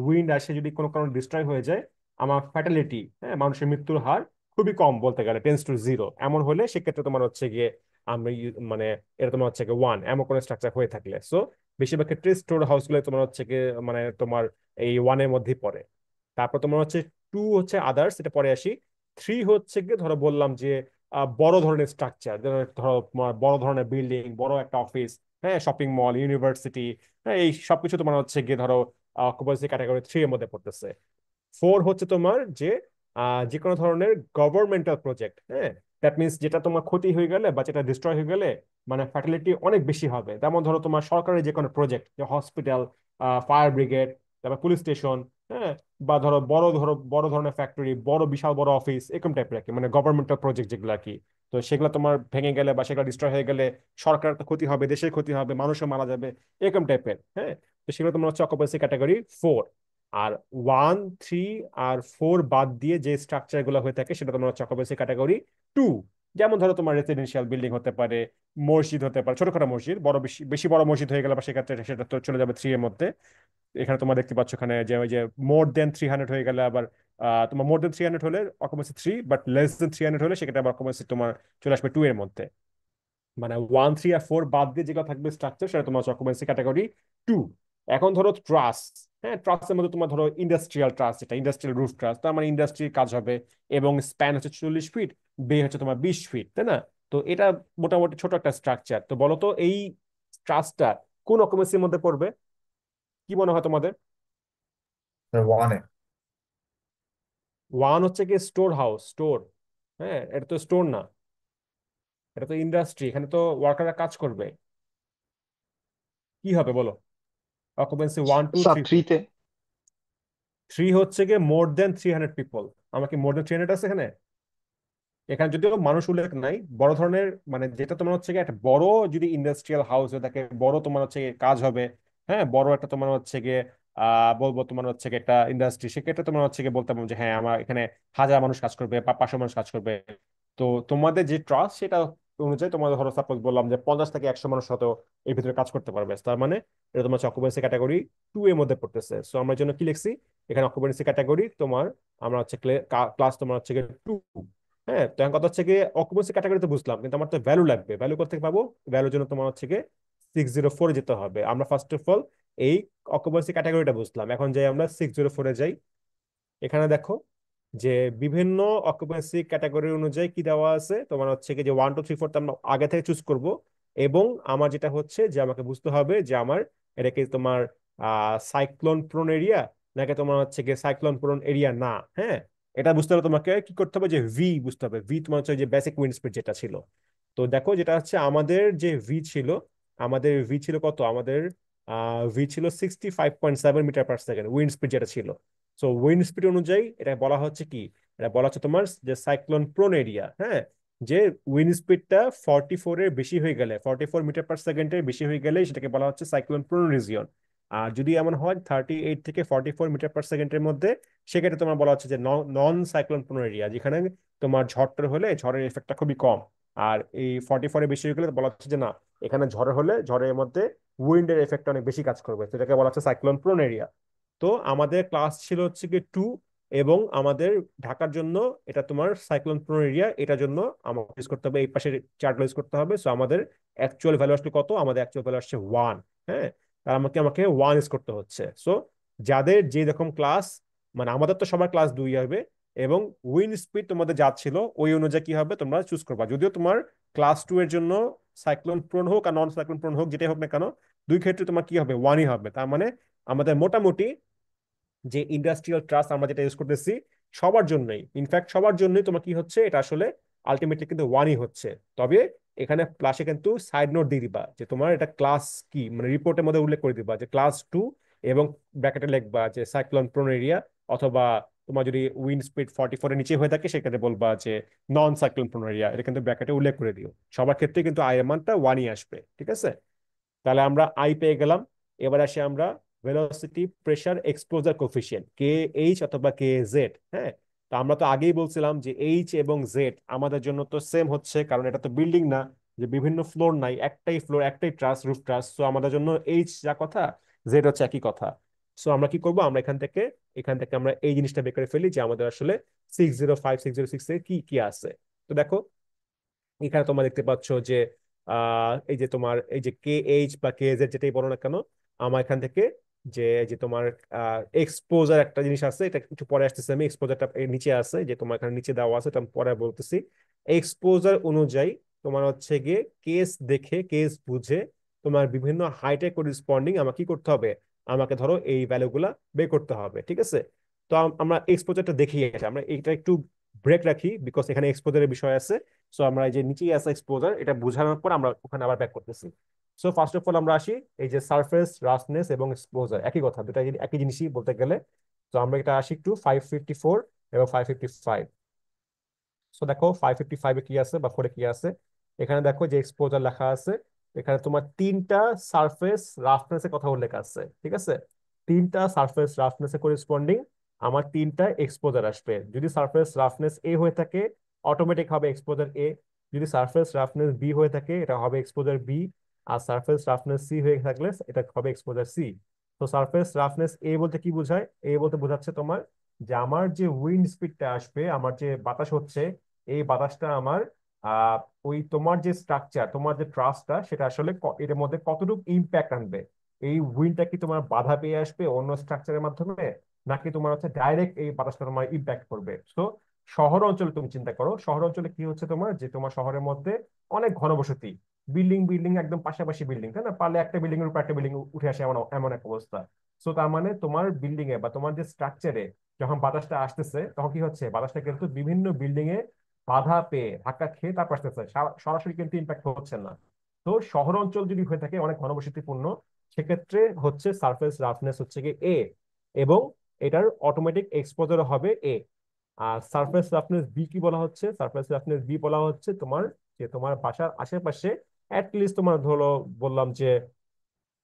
উইন্ড আসে, যদি কোনো কারণে ডিস্ট্রয় হয়ে যায়, আমার ফ্যাটালিটি, হ্যাঁ মানুষের মৃত্যুর হার খুবই কম, বলতে গেলে টেন্স টু 0 এমন হলে সেক্ষেত্রে তোমার হচ্ছে গিয়ে আমরা মানে এটা তোমার হচ্ছে গিয়ে ওয়ান এমন কোনো স্ট্রাকচার হয়ে থাকলে। সো বেশিরভাগ ক্ষেত্রে স্টোর হাউসগুলো তোমার হচ্ছে গিয়ে মানে তোমার এই ওয়ানের মধ্যেই পড়ে। তারপর তোমার হচ্ছে টু হচ্ছে আদার্স, এটা পরে আসি। থ্রি হচ্ছে গিয়ে ধরো বললাম যে বড় ধরনের স্ট্রাকচার, ধরো তোমার বড় ধরনের বিল্ডিং, বড় একটা অফিস, হ্যাঁ শপিং মল, ইউনিভার্সিটি, হ্যাঁ এই সবকিছু তোমার হচ্ছে গিয়ে ধরো অকুপেন্সি ক্যাটাগরি 3 এর মধ্যে পড়তেছে। ফোর হচ্ছে তোমার যে যে কোনো ধরনের গভর্নমেন্টাল প্রজেক্ট, হ্যাঁ দ্যাট মিনস যেটা তোমার ক্ষতি হয়ে গেলে বা যেটা ডিস্ট্রয় হয়ে গেলে মানে ফ্যাটালিটি অনেক বেশি হবে। যেমন ধরো তোমার সরকারি যে কোনো প্রজেক্ট, যে হসপিটাল, ফায়ার ব্রিগেড, তারপর পুলিশ স্টেশন, হ্যাঁ বা ধরো বড় ধরনের ফ্যাক্টরি, বড় বিশাল বড় অফিস, এরকম টাইপের আর কি, মানে গভর্নমেন্টাল প্রজেক্ট যেগুলো আর কি। তো সেগুলো তোমার ভেঙে গেলে বা সেগুলো ডিস্ট্রয় হয়ে গেলে সরকারের তো ক্ষতি হবে, দেশের ক্ষতি হবে, মানুষও মারা যাবে, এরকম টাইপের। হ্যাঁ, তো সেগুলো তোমার হচ্ছে অকুপেন্সি ক্যাটাগরি 4। আর 1 3 আর 4 বাদ দিয়ে যে স্ট্রাকচার গুলো হয়ে থাকে সেটা তোমার হচ্ছে অকুপেন্সি ক্যাটাগরি 2। যেমন ধরো তোমার রেসিডেন্সিয়াল বিল্ডিং হতে পারে, মসজিদ হতে পারে, ছোটখাটো মসজিদ, বড় বেশি বেশি বড় মসজিদ হয়ে গেলে বা সেক্ষেত্রে সেটা তো চলে যাবে 3 এর মধ্যে। এখানে তোমার দেখতে পাচ্ছ এখানে যে ওই যে মোর দেন 300 হয়ে গেলে আবার তোমার মোর দেন 300 হলে অকুপেন্সি 3, বাট লেস দেন 300 হলে সেক্ষেত্রে আবার অকুপেন্সি তোমার চলে আসবে 2 এর মধ্যে। মানে 1 3 আর 4 বাদ দিয়ে যেগুলো থাকবে স্ট্রাকচার সেটা তোমার অকুপেন্সি ক্যাটাগরি 2। এখন ধরো ট্রাস, হ্যাঁ ট্রাসের মধ্যে তোমার ধরো ইন্ডাস্ট্রিয়াল ট্রাস, যেটা ইন্ডাস্ট্রিয়াল রুফ ট্রাস, তার মানে ইন্ডাস্ট্রির কাজ হবে, এবং স্প্যান হচ্ছে 40 ফিট, বে হচ্ছে তোমার 20 ফিট, তাই না? তো এটা মোটামুটি ছোট একটা স্ট্রাকচার। তো বলো তো এই ট্রাসটা কোন অকুপেন্সির মধ্যে পড়বে, কি মনে হয় তোমাদের?
ওয়ানে।
ওয়ান হচ্ছে কি স্টোর হাউস, স্টোর, হ্যাঁ এটা তো স্টোর না, এটা তো ইন্ডাস্ট্রি, এখানে তো ওয়ার্কাররা কাজ করবে। কি হবে বলো? অকুপেন্সি 1 2 3
3 তে।
3 হচ্ছে গিয়ে মোর দেন 300 পিপল। আমাকে মোর দেন 300 আছে এখানে। এখানে যদিও মানুষ উল্লেখ নাই, বড় ধরনের মানে যেটা তোমার হচ্ছে গিয়ে একটা বড় যদি ইন্ডাস্ট্রিয়াল হাউস হয়ে থাকে, বড় তোমার হচ্ছে গিয়ে কাজ হবে, হ্যাঁ বড় একটা তোমার হচ্ছে গিয়ে বলবো তোমার হচ্ছে গিয়ে একটা ইন্ডাস্ট্রি, সেক্ষেত্রে তোমার হচ্ছে গিয়ে বলতে পারবো যে হ্যাঁ আমার এখানে 1000 মানুষ কাজ করবে বা 500 মানুষ কাজ করবে। তো তোমাদের যে ট্রাস্ট সেটা অনুযায়ী তোমাদের ধরো সাপোজ বললাম যে 50 থেকে 100 মানুষ হয়তো এর ভিতরে কাজ করতে পারবে, তার মানে এটা তোমার অকুপেন্সি ক্যাটাগরি 2 এর মধ্যে পড়তেছে। সো আমরা এর জন্য কি লিখছি এখানে, অকুপেন্সি ক্যাটাগরি তোমার আমরা হচ্ছে ক্লাস তোমার হচ্ছে গিয়ে 2। হ্যাঁ, তো এখন কথা হচ্ছে গিয়ে অকুপেন্সি ক্যাটাগরিতে বুঝলাম, কিন্তু আমার তো ভ্যালু লাগবে, ভ্যালু কোথা থেকে পাবো? ভ্যালুর জন্য তোমার হচ্ছে গিয়ে 604 যেতে হবে। আমরা ফার্স্ট অফ অল এই অকুপেন্সি ক্যাটাগরিটা বুঝলাম, এখন যাই আমরা 604 যাই। এখানে দেখো যে বিভিন্ন অকুপেন্সি ক্যাটাগরি অনুযায়ী কি দেওয়া আছে তোমার হচ্ছে কি যে 1 2 3 4 তো আমরা আগে থেকে চুজ করব। এবং আমার যেটা হচ্ছে যে আমাকে বুঝতে হবে যে আমার এটা কি তোমার সাইক্লোন প্রোন এরিয়া নাকি তোমার হচ্ছে কি সাইক্লোন প্রোন এরিয়া না। হ্যাঁ, এটা বুঝতে হলে তোমাকে কি করতে হবে, যে ভি বুঝতে হবে। ভি তোমার হচ্ছে যে বেসিক উইন্ড স্পিড যেটা ছিল। তো দেখো যেটা হচ্ছে আমাদের যে ভি ছিল, আমাদের ভি ছিল কত, আমাদের ভি ছিল 65.7 metre per second wind speed যেটা ছিল। সো উইন্ড স্পিড অনুযায়ী এটা বলা হচ্ছে কি, এটা বলা হচ্ছে তোমার যে সাইক্লোন প্রোন এরিয়া। হ্যাঁ, যে উইন্ড স্পিডটা 44 এর বেশি হয়ে গেলে, 44 মিটার পার সেকেন্ডের বেশি হয়ে গেলে সেটাকে বলা হচ্ছে সাইক্লোন প্রোন রিজিয়ন। আর যদি এমন হয় 38 থেকে 44 মিটার পার সেকেন্ডের মধ্যে, সেক্ষেত্রে তোমার বলা হচ্ছে যে নন সাইক্লোন প্রোন এরিয়া, যেখানে তোমার ঝড় হলে ঝড়ের এফেক্টটা খুবই কম। আর এই 44-এর বেশি হয়ে গেলে বলা হচ্ছে যে না, এখানে ঝড় হলে ঝড়ের মধ্যে উইন্ডের এফেক্ট অনেক বেশি কাজ করবে, সেটাকে বলা হচ্ছে সাইক্লোন প্রোন এরিয়া। তো আমাদের ক্লাস ছিল হচ্ছে কি 2, এবং আমাদের ঢাকার জন্য এটা তোমার সাইক্লোন প্রোন এরিয়া, এটার জন্য আমাকে ইউজ করতে হবে এই পাশের চার্ট ইউজ করতে হবে। সো আমাদের অ্যাকচুয়াল ভ্যালু আসলে কত, আমাদের অ্যাকচুয়াল ভ্যালু আসছে 1। হ্যাঁ, আর আমাকে আমাকে 1 ইউজ করতে হচ্ছে। সো যাদের যে রকম ক্লাস, মানে আমাদের তো সবার ক্লাস 2 হবে, এবং উইন্ড স্পিড তোমাদের যা ছিল ওই অনুযায়ী কি হবে তোমরা চুজ করবা। যদিও তোমার ক্লাস 2 এর জন্য সাইক্লোন প্রোন হোক আর নন সাইক্লোন প্রোন হোক যেটাই হোক না কেন, দুই ক্ষেত্রে তোমার কি হবে, 1ই হবে। তার মানে আমাদের মোটামুটি যে ইন্ডাস্ট্রিয়াল ট্রাস্ট আমরা যেটা ইউজ করতেছি সবার জন্যই, ইনফ্যাক্ট সবার জন্যই তোমার কি হচ্ছে এটা আসলে আলটিমেটলি কিন্তু 1ই হচ্ছে। তবে এখানে প্লাসে কিন্তু সাইড নোট দিয়ে দিবা যে তোমার এটা ক্লাস কি, মানে রিপোর্টের মধ্যে উল্লেখ করে দিবা যে ক্লাস 2, এবং ব্র্যাকেটে লিখবা যে সাইক্লোন প্রোন এরিয়া, অথবা তোমার যদি উইন্ড স্পিড 44-এর নিচে হয়ে থাকে সেক্ষেত্রে বলবা যে নন সাইক্লোন প্রোন এরিয়া, এটা কিন্তু ব্র্যাকেটে উল্লেখ করে দিও। সবার ক্ষেত্রে কিন্তু আই এর মানটা 1ই আসবে, ঠিক আছে? তাহলে আমরা আই পেয়ে গেলাম। এবার আসি আমরা velocity pressure exposure coefficient K H অথবা কে জেড। হ্যাঁ, তো আমরা তো আগেই বলছিলাম যে এইচ এবং জেড আমাদের জন্য তো সেম হচ্ছে, কারণ এটা তো বিল্ডিং না যে বিভিন্ন ফ্লোর নাই, একটাই ফ্লোর একটাই ট্রাস রুফ ট্রাস। সো আমাদের জন্য এইচ যা কথা, জেড হচ্ছে একই কথা। সো আমরা কি করব, আমরা এখান থেকে আমরা এই জিনিসটা বের করে ফেলি যে আমাদের আসলে 605 606 এ কি কি আছে। তো দেখো এখানে তোমরা দেখতে পাচ্ছ যে এই যে তোমার এই যে কে এইচ বা কে জেড যেটাই বলো না কেন, আমার এখান থেকে যে এই যে তোমার এক্সপোজার একটা জিনিস আছে, এটা একটু পরে আসতেছে, আমি এক্সপোজারটা এর নিচে আছে, যে তোমার এখানে নিচে দেওয়া আছে, এটা আমি পরে বলতেছি। এক্সপোজার অনুযায়ী তোমার হচ্ছে গিয়ে কেস দেখে কেস বুঝে তোমার বিভিন্ন হাইটে করেসপন্ডিং আমাকে কি করতে হবে, আমাকে ধরো এই ভ্যালুগুলা বের করতে হবে, ঠিক আছে? তো আমরা এক্সপোজারটা দেখি, আমরা এটা একটু ব্রেক রাখি বিকজ এখানে এক্সপোজারের বিষয় আছে। সো আমরা এই যে নিচেই আছে এক্সপোজার, এটা বোঝানোর পর আমরা ওখানে আবার ব্যাক করতেছি। সো ফার্স্ট অফ অল আমরা আসি এই যে সারফেস রাফনেস এবং এক্সপোজার একই কথা, দুটা একই জিনিসই বলতে গেলে। তো আমরা এটা আসি একটু 554 এবং 555। সো দেখো 555-এ কি আছে বা 4-এ কি আছে, এখানে দেখো যে এক্সপোজার লেখা আছে। এখানে তোমার তিনটা সারফেস রাফনেস এর কথা উল্লেখ আছে, ঠিক আছে? তিনটা সারফেস রাফনেস এ করেসপন্ডিং আমার তিনটা এক্সপোজার আসবে। যদি সারফেস রাফনেস এ হয়ে থাকে অটোমেটিক হবে এক্সপোজার এ, যদি সারফেস রাফনেস বি হয়ে থাকে এটা হবে এক্সপোজার বি, আর সারফেস রাফনেস সি হয়ে থাকলে এটা হবে এক্সপোজার সি। তো সারফেস রাফনেস এ বলতে কি বোঝায়, এ বলতে বোঝাচ্ছে তোমার যে আমার যে উইন্ড স্পিডটা আসবে, আমার যে বাতাস হচ্ছে, এই বাতাসটা আমার আহ ওই তোমার যে স্ট্রাকচার, তোমার যে ট্রাসটা সেটা আসলে এর মধ্যে কতটুকু ইম্প্যাক্ট আনবে। এই উইন্ডটা কি তোমার বাধা পেয়ে আসবে অন্য স্ট্রাকচারের মাধ্যমে, নাকি তোমার হচ্ছে ডাইরেক্ট এই বাতাসটা তোমার ইম্প্যাক্ট করবে। তো শহর অঞ্চলে তুমি চিন্তা করো, শহর অঞ্চলে কি হচ্ছে তোমার, যে তোমার শহরের মধ্যে অনেক ঘনবসতি, বিল্ডিং বিল্ডিং একদম পাশাপাশি বিল্ডিং, তাই না? পারলে একটা বিল্ডিং এর উপর একটা বিল্ডিং উঠে আসে, এমন এমন এক অবস্থা। সো তার মানে তোমার বিল্ডিং এ বা তোমার যে স্ট্রাকচারে যখন বাতাসটা আসতেছে তখন কি হচ্ছে, বাতাসটা কিন্তু বিভিন্ন বিল্ডিং এ বাধা পেয়ে ধাক্কা খেয়ে তারপর আসতেছে, সরাসরি কিন্তু ইম্প্যাক্ট হচ্ছে না। তো শহর অঞ্চল যদি হয়ে থাকে অনেক ঘনবসতিপূর্ণ, সেক্ষেত্রে হচ্ছে সারফেস রাফনেস হচ্ছে কি এ, এবং এটার অটোমেটিক এক্সপোজার হবে এ। আর সারফেস রাফনেস বি কি বলা হচ্ছে? সারফেস রাফনেস বি বলা হচ্ছে তোমার যে তোমার বাসার আশেপাশে লিস্ট তোমার ধরো বললাম যে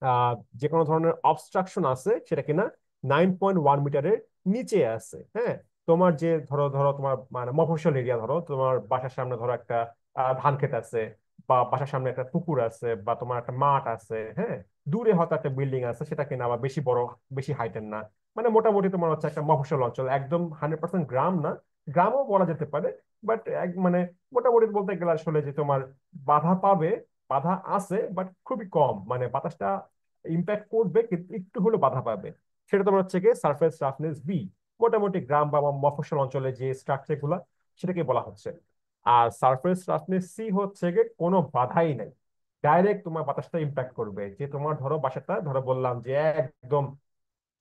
আহ যে কোনো ধরনের অবস্ট্রাকশন আছে সেটা কিনা 9.1 মিটারের নিচে আছে। হ্যাঁ, তোমার যে ধরো ধরো তোমার মানে মফস্বল এরিয়া, ধরো তোমার বাসার সামনে ধরো একটা ধান ক্ষেত আছে, বা বাসার সামনে একটা পুকুর আছে, বা তোমার একটা মাঠ আছে। হ্যাঁ, দূরে হয়তো একটা বিল্ডিং আছে, সেটা কিনা আবার বেশি বড়, বেশি হাইটের না, মানে মোটামুটি তোমার হচ্ছে একটা মফস্বল অঞ্চল, একদম 100% গ্রাম না, গ্রামও বলা যেতে পারে, বাট মানে মোটামুটি বলতে গেলে আসলে যে তোমার বাধা পাবে, বাধা আছে বাট খুবই কম, মানে বাতাসটা ইম্প্যাক্ট করবে কিন্তু একটু হলেও বাধা পাবে। সেটা তোমার হচ্ছে কি সারফেস রাফনেস বি, মোটামুটি গ্রাম বা মফস্বল অঞ্চলে যে স্ট্রাকচার গুলা সেটাকে বলা হচ্ছে। আর সারফেস রাফনেস সি হচ্ছে গিয়ে কোনো বাধাই নাই, ডাইরেক্ট তোমার বাতাসটা ইম্প্যাক্ট করবে। যে তোমার ধরো বাসাটা ধরো বললাম যে একদম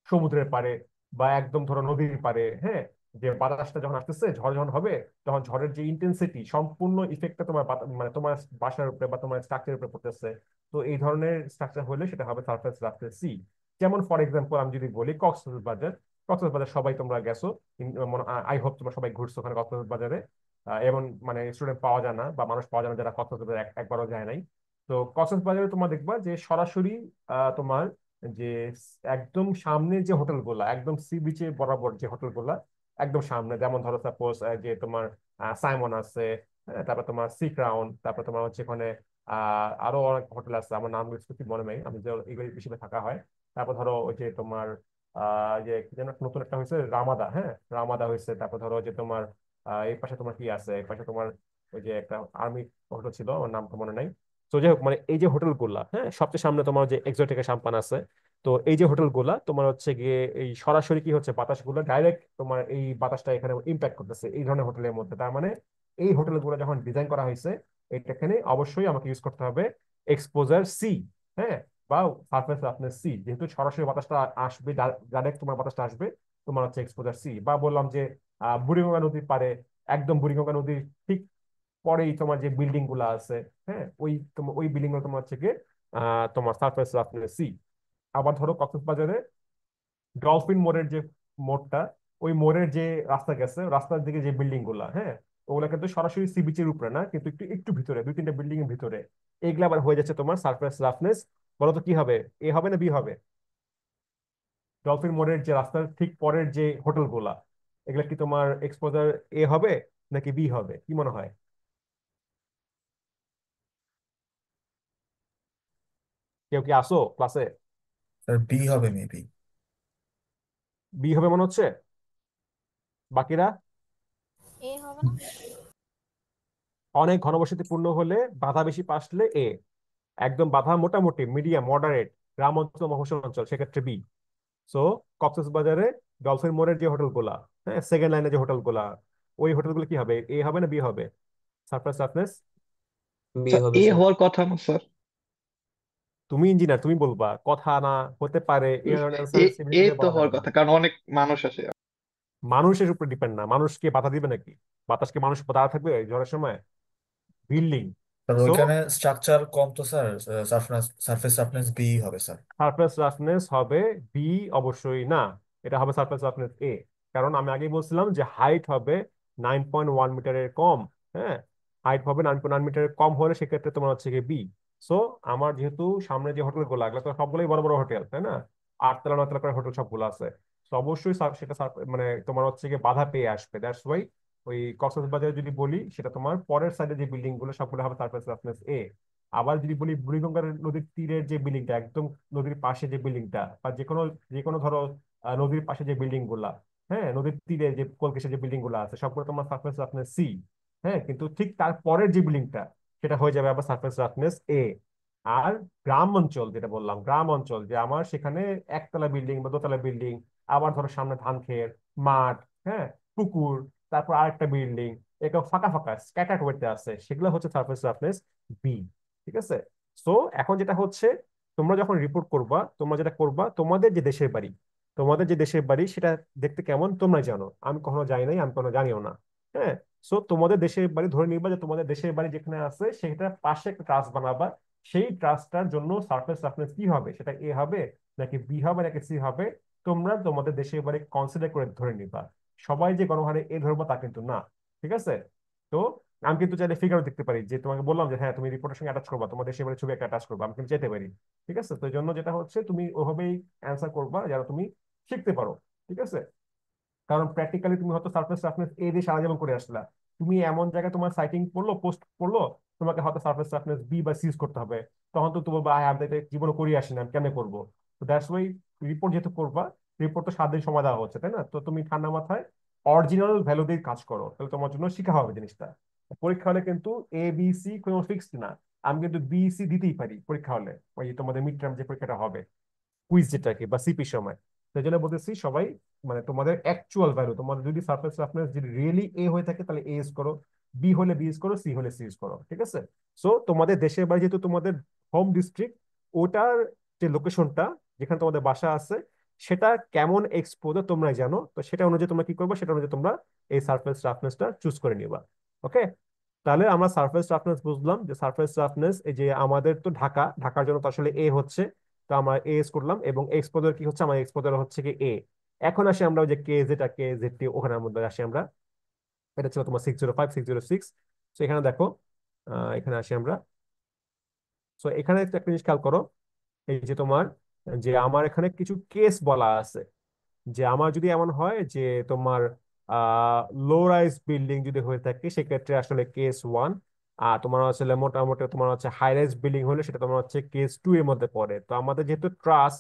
সমুদ্রের পাড়ে, বা একদম ধরো নদীর পাড়ে। হ্যাঁ, যে বাতাসটা যখন আসতেছে, ঝড় যখন হবে, তখন ঝড়ের যে ইন্টেন্সিটি সম্পূর্ণ ইফেক্টটা তোমার মানে তোমার বাসার উপরে বা তোমার স্ট্রাকচারের উপরে পড়তেছে। তো এই ধরনের স্ট্রাকচার হলে সেটা হবে সারফেস রাফনেস সি। যেমন ফর এক্সাম্পল আমি যদি বলি কক্সবাজার। কক্সবাজার সবাই তোমরা গেছো, আই হোপ তোমরা সবাই ঘুরছো ওখানে কক্সবাজারে। এমন মানে স্টুডেন্ট পাওয়া যায় না বা মানুষ পাওয়া যায় না যারা কক্সবাজার একবারও যায় নাই। তো কক্সবাজারে তোমরা দেখবা যে সরাসরি তোমার যে একদম সামনে যে হোটেলগুলা, একদম সি বিচে বরাবর যে হোটেলগুলা একদম সামনে, যেমন ধরো সাপোজ যে তোমার সাইমন আছে, তারপর তোমার সি ক্রাউন, তারপর তোমার হচ্ছে ওখানে আরো অনেক হোটেল আছে, আমার নাম কিছু মনে নেই, আমি যে এগুলো বেশি থাকা হয়। তারপর ধরো ওই যে তোমার যে কি যেন একটা নতুন একটা হয়েছে রামাদা, হ্যাঁ রামাদা হয়েছে। তারপর ধরো যে তোমার এই পাশে তোমার কি আছে, এই পাশে তোমার ওই যে একটা আর্মি হোটেল ছিল, আমার নাম তো মনে নাই। তো যাই হোক, মানে এই যে হোটেলগুলা, হ্যাঁ সবচেয়ে সামনে তোমার যে এক্সোটিকা সাম্পান আছে। তো এই যে হোটেলগুলা তোমার হচ্ছে গিয়ে এই সরাসরি কি হচ্ছে, বাতাসগুলো ডাইরেক্ট তোমার এই বাতাসটা এখানে ইম্প্যাক্ট করতেছে এই ধরনের হোটেলের মধ্যে। তার মানে এই হোটেলগুলো যখন ডিজাইন করা হয়েছে, এখানে অবশ্যই আমাকে ইউজ করতে হবে এক্সপোজার সি। হ্যাঁ, বা সারফেস রাফনেস সি, যেহেতু সরাসরি বাতাসটা আসবে, ডাইরেক্ট তোমার বাতাসটা আসবে, তোমার হচ্ছে এক্সপোজার সি। বা বললাম যে বুড়িগঙ্গা নদীর পারে, একদম বুড়িগঙ্গা নদীর ঠিক পরেই তোমার যে বিল্ডিং গুলো আছে, হ্যাঁ ওই তোমার ওই বিল্ডিং গুলো তোমার হচ্ছে গিয়ে তোমার সারফেস রাফনেস সি। আবার ধরো কক্সবাজারে ডলফিন মোড়ের যে মোড়টা, ওই মোড়ের যে রাস্তা গেছে, রাস্তার দিকে যে বিল্ডিং গুলা, হ্যাঁ ওগুলা কিন্তু সরাসরি সি বিচের উপরে না, কিন্তু একটু একটু ভিতরে, দুই তিনটা বিল্ডিং এর ভিতরে। এগুলা আবার হয়ে যাচ্ছে তোমার সারফেস রাফনেস। বলো তো কি হবে, এ হবে না বি হবে? ডলফিন মোড়ের যে রাস্তার ঠিক পরের যে হোটেল গুলা, এগুলা কি তোমার এক্সপোজার এ হবে নাকি বি হবে, কি মনে হয়? কেউ কি আসো ক্লাসে?
স্যার বি হবে মেবি।
বি হবে মনে হচ্ছে। বাকিরা?
এ হবে না?
অনেক ঘনবসতিপূর্ণ হলে, বাধা বেশি আসলে এ, একদম বাধা মোটামুটি মিডিয়াম মডারেট গ্রাম অঞ্চল মফস্বল অঞ্চল সেক্ষেত্রে বি। সো কক্সবাজারে ডলফিন মোড়ের যে হোটেলগুলা, হ্যাঁ সেকেন্ড লাইনে যে হোটেলগুলা, ওই হোটেলগুলো কি হবে, এ হবে না বি হবে? Surprise surprise.
বি
স্যার
হবে
এ
স্যার।
হওয়ার কথা না স্যার।
তুমি ইঞ্জিনিয়ার, তুমি বলবা, কথা না হতে পারে এই ধরনের
A
answer civil
A
engineer
তো
বলা
হওয়ার
যাবে না।
কথা, কারণ অনেক মানুষ আসে।
মানুষের উপর ডিপেন্ড না, মানুষকে বাধা দিবে নাকি? বাতাসকে মানুষ দাঁড়া থাকবে এই ঝড়ের সময়? বিল্ডিং।
স্যার
সো
ওইখানে স্ট্রাকচার কম তো sir, surface surface roughness B হবে স্যার।
সারফেস রাফনেস হবে বি? অবশ্যই না, এটা হবে সারফেস রাফনেস এ। কারণ আমি আগেই বলছিলাম যে হাইট হবে 9.1 মিটারের কম। হ্যাঁ, হাইট হবে 9.1 মিটারের কম হলে সেক্ষেত্রে তোমার হচ্ছে গিয়ে বি। সো আমার যেহেতু সামনে যে হোটেল গুলো, এগুলো তো সবগুলোই বড় বড় হোটেল, তাই না? 8 তলা 9 তলা করে হোটেল সবগুলো আছে। তো অবশ্যই মানে তোমার হচ্ছে গিয়ে বাধা পেয়ে আসবে। দ্যাটস ওয়াই ওই কক্সবাজারে যদি বলি, সেটা তোমার পরের সাইডে যে বিল্ডিং গুলো সবগুলো হবে সারফেস রাফনেস এ। আবার যদি বলি বুড়িগঙ্গার নদীর তীরের যে বিল্ডিংটা, একদম নদীর পাশে যে বিল্ডিংটা, বা যে কোনো ধরো নদীর পাশে যে বিল্ডিং গুলা, হ্যাঁ নদীর তীরে যে কোলকেশে যে বিল্ডিং গুলা আছে, সবগুলো তোমার সারফেস রাফনেস সি। হ্যাঁ, কিন্তু ঠিক তার পরের যে বিল্ডিংটা, সেটা হয়ে যাবে আবার সারফেস রাফনেস এ। আর গ্রাম অঞ্চল যেটা বললাম, গ্রাম অঞ্চল যে আমার সেখানে একতলা বিল্ডিং বা দোতলা বিল্ডিং, আবার ধরো সামনে ধান ক্ষেত, মাঠ, হ্যাঁ পুকুর, তারপর আরেকটা বিল্ডিং, এরকম ফাঁকা ফাঁকা স্ক্যাটার্ড ওয়েতে আছে, সেগুলো হচ্ছে সারফেস রাফনেস বি। ঠিক আছে? সো এখন যেটা হচ্ছে, তোমরা যখন রিপোর্ট করবা, তোমরা যেটা করবা, তোমাদের যে দেশের বাড়ি সেটা দেখতে কেমন তোমরাই জানো, আমি কখনো যাই নাই, আমি কখনো জানিও না। হ্যাঁ, সো তোমাদের দেশের বাড়ি ধরে নিবা যে তোমাদের দেশের বাড়ি যেখানে আছে সেটার পাশে একটা ট্রাস্ট বানাবা, সেই ট্রাসটার জন্য সারফেস রাফনেস কি হবে, সেটা এ হবে নাকি বি হবে নাকি সি হবে, তোমরা তোমাদের দেশে এবারে কনসিডার করে ধরে নিবা। সবাই যে গণহারে এ ধরবো তা কিন্তু না, ঠিক আছে? তো আমি কিন্তু চাইলে ফিগারও দেখতে পারি, যে তোমাকে বললাম যে হ্যাঁ তুমি রিপোর্টের সঙ্গে অ্যাটাচ করবা, তোমার দেশে এবারে ছবি একটা অ্যাটাচ করবা, আমি কিন্তু যেতে পারি। ঠিক আছে, তো এই জন্য যেটা হচ্ছে তুমি ওভাবেই অ্যান্সার করবা যেন তুমি শিখতে পারো। ঠিক আছে, কারণ প্র্যাকটিক্যালি তুমি হয়তো সারফেস রাফনেস এ দিয়ে সারা জীবন করে আসলা, তুমি এমন জায়গায় তোমার সাইটিং পড়লো, পোস্ট পড়লো, তোমাকে হয়তো সারফেস রাফনেস বি বা সিজ করতে হবে, তখন তো তুমি বলবা হ্যাঁ আমি তো এটা জীবনে করি আসি না, আমি কেন করবো? তো দ্যাটস ওয়াই রিপোর্ট যেহেতু করবা, রিপোর্ট তো 7 দিন সময় দেওয়া হচ্ছে, তাই না? তো তুমি ঠান্ডা মাথায় অরিজিনাল ভ্যালু দিয়ে কাজ করো, তাহলে তোমার জন্য শেখা হবে জিনিসটা। পরীক্ষা হলে কিন্তু এ বি সি কোনো ফিক্সড না, আমি কিন্তু বি সি দিতেই পারি পরীক্ষা হলে, ওই তোমাদের মিড টার্ম যে পরীক্ষাটা হবে, কুইজ যেটাকে বা সিপি সময়। সেই জন্য বলতেছি সবাই মানে তোমাদের অ্যাকচুয়াল ভ্যালু, তোমাদের যদি সারফেস রাফনেস যদি রিয়েলি এ হয়ে থাকে তাহলে এ ইউজ করো, বি হলে বি ইউজ করো, সি হলে সি ইউজ করো। ঠিক আছে, সো তোমাদের দেশের বাড়ি যেহেতু তোমাদের হোম ডিস্ট্রিক্ট, ওটার যে লোকেশনটা যেখানে তোমাদের বাসা আছে সেটা কেমন এক্সপোজার তোমরাই জানো, তো সেটা অনুযায়ী তোমরা কি করবে, সেটা অনুযায়ী তোমরা এই সারফেস রাফনেসটা চুজ করে নিবা। ওকে, তাহলে আমরা সারফেস রাফনেস বুঝলাম যে সারফেস রাফনেস এই যে আমাদের তো ঢাকা, ঢাকার জন্য তো আসলে এ হচ্ছে, তো আমরা এস করলাম, এবং এক্সপোজার কি হচ্ছে, আমার এক্সপোজার হচ্ছে কি এ। এখন আসি আমরা ওই যে কে জেড আর কে জেড টি ওখানের মধ্যে আসি আমরা, এটা ছিল তোমার 605 606। তো এখানে দেখো, এখানে আসি আমরা। তো এখানে একটা জিনিস খেয়াল করো, এই যে তোমার যে আমার এখানে কিছু কেস বলা আছে, যে আমার যদি এমন হয় যে তোমার লো রাইজ বিল্ডিং যদি হয়ে থাকে সেক্ষেত্রে আসলে কেস 1, আর তোমার আসলে মোটামুটি তোমার হচ্ছে হাই রাইজ বিল্ডিং হলে সেটা তোমার হচ্ছে কেস 2 এর মধ্যে পড়ে। তো আমাদের যেহেতু ট্রাস,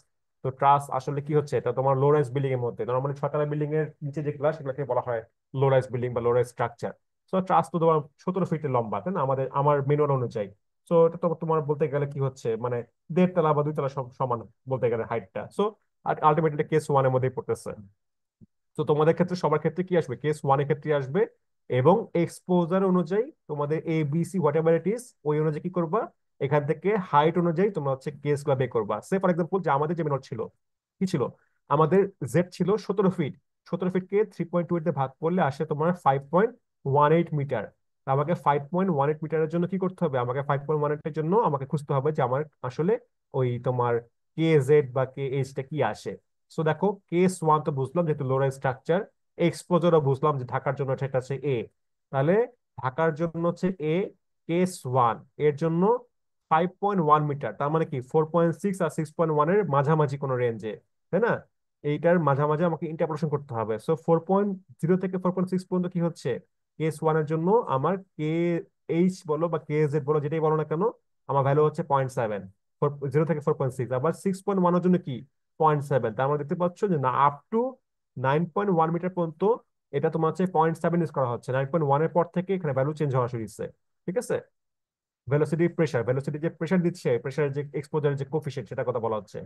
তো ট্রাস আসলে কি হচ্ছে, এটা তোমার লো রাইজ বিল্ডিং এর মধ্যে, নর্মালি 6 তলা বিল্ডিং এর নিচে যেগুলো সেগুলোকে বলা হয় লো রাইজ বিল্ডিং বা লো রাইজ স্ট্রাকচার। তো ট্রাস তো তোমার 17 ফিটের লম্বা, তাই না, আমার মেনুয়াল অনুযায়ী। তো এটা তো তোমার বলতে গেলে কি হচ্ছে মানে 1.5 তলা বা 2 তলা সব সমান বলতে গেলে হাইটটা। সো আলটিমেটলি কেস 1 এর মধ্যেই পড়তেছে। তো তোমাদের ক্ষেত্রে সবার ক্ষেত্রে কি আসবে, কেস 1 এর ক্ষেত্রে আসবে, এবং এক্সপোজার অনুযায়ী তোমাদের A B C whatever it is, ওই অনুযায়ী কি করবা, এখান থেকে হাইট অনুযায়ী তোমরা হচ্ছে কেস গুলা বের করবা। সে ফর এক্সাম্পল যে আমাদের যে মেনর ছিল কি ছিল, আমাদের জেড ছিল 17 ফিট, 17 ফিটকে 3.2 দিয়ে ভাগ করলে আসে তোমার 5.18 মিটার। আমাকে 5.18 মিটারের জন্য কি করতে হবে, আমাকে 5.18 এর জন্য আমাকে খুঁজতে হবে যে আমার আসলে ওই তোমার কে জেড বা কে এইচটা কি আসে। সো দেখো কেস 1 তো বুঝলাম যেহেতু লোরাল স্ট্রাকচার, এক্সপোজারও বুঝলাম যে ঢাকার জন্য সেটা হচ্ছে এ। তাহলে ঢাকার জন্য হচ্ছে এ, কেস 1 এর জন্য 5.1 মিটার, তার মানে কি 4.6 আর 6.1 এর মাঝামাঝি কোনো রেঞ্জে, তাই না? এইটার মাঝামাঝি আমাকে ইন্টারপোলেশন করতে হবে। সো 4.0 থেকে 4.6 পর্যন্ত কি হচ্ছে, কেস 1 এর জন্য আমার কে এইচ বলো বা কে জেড বলো যেটাই বলো না কেন, আমার ভ্যালু হচ্ছে 0.7। 0 থেকে 4.6, আবার 6.1 এর জন্য কি 0.7। তার মানে দেখতে পাচ্ছ যে না, আপ টু 9.1 মিটার পর্যন্ত এটা তোমার হচ্ছে 0.7 ইউজ করা হচ্ছে, 9.1 এর পর থেকে এখানে ভ্যালু চেঞ্জ হওয়া শুরু হচ্ছে। ঠিক আছে, ভেলোসিটি প্রেসার, ভেলোসিটি যে প্রেসার দিচ্ছে, প্রেসারের যে এক্সপোজার যে কোফিশিয়েন্ট সেটা কথা বলা হচ্ছে।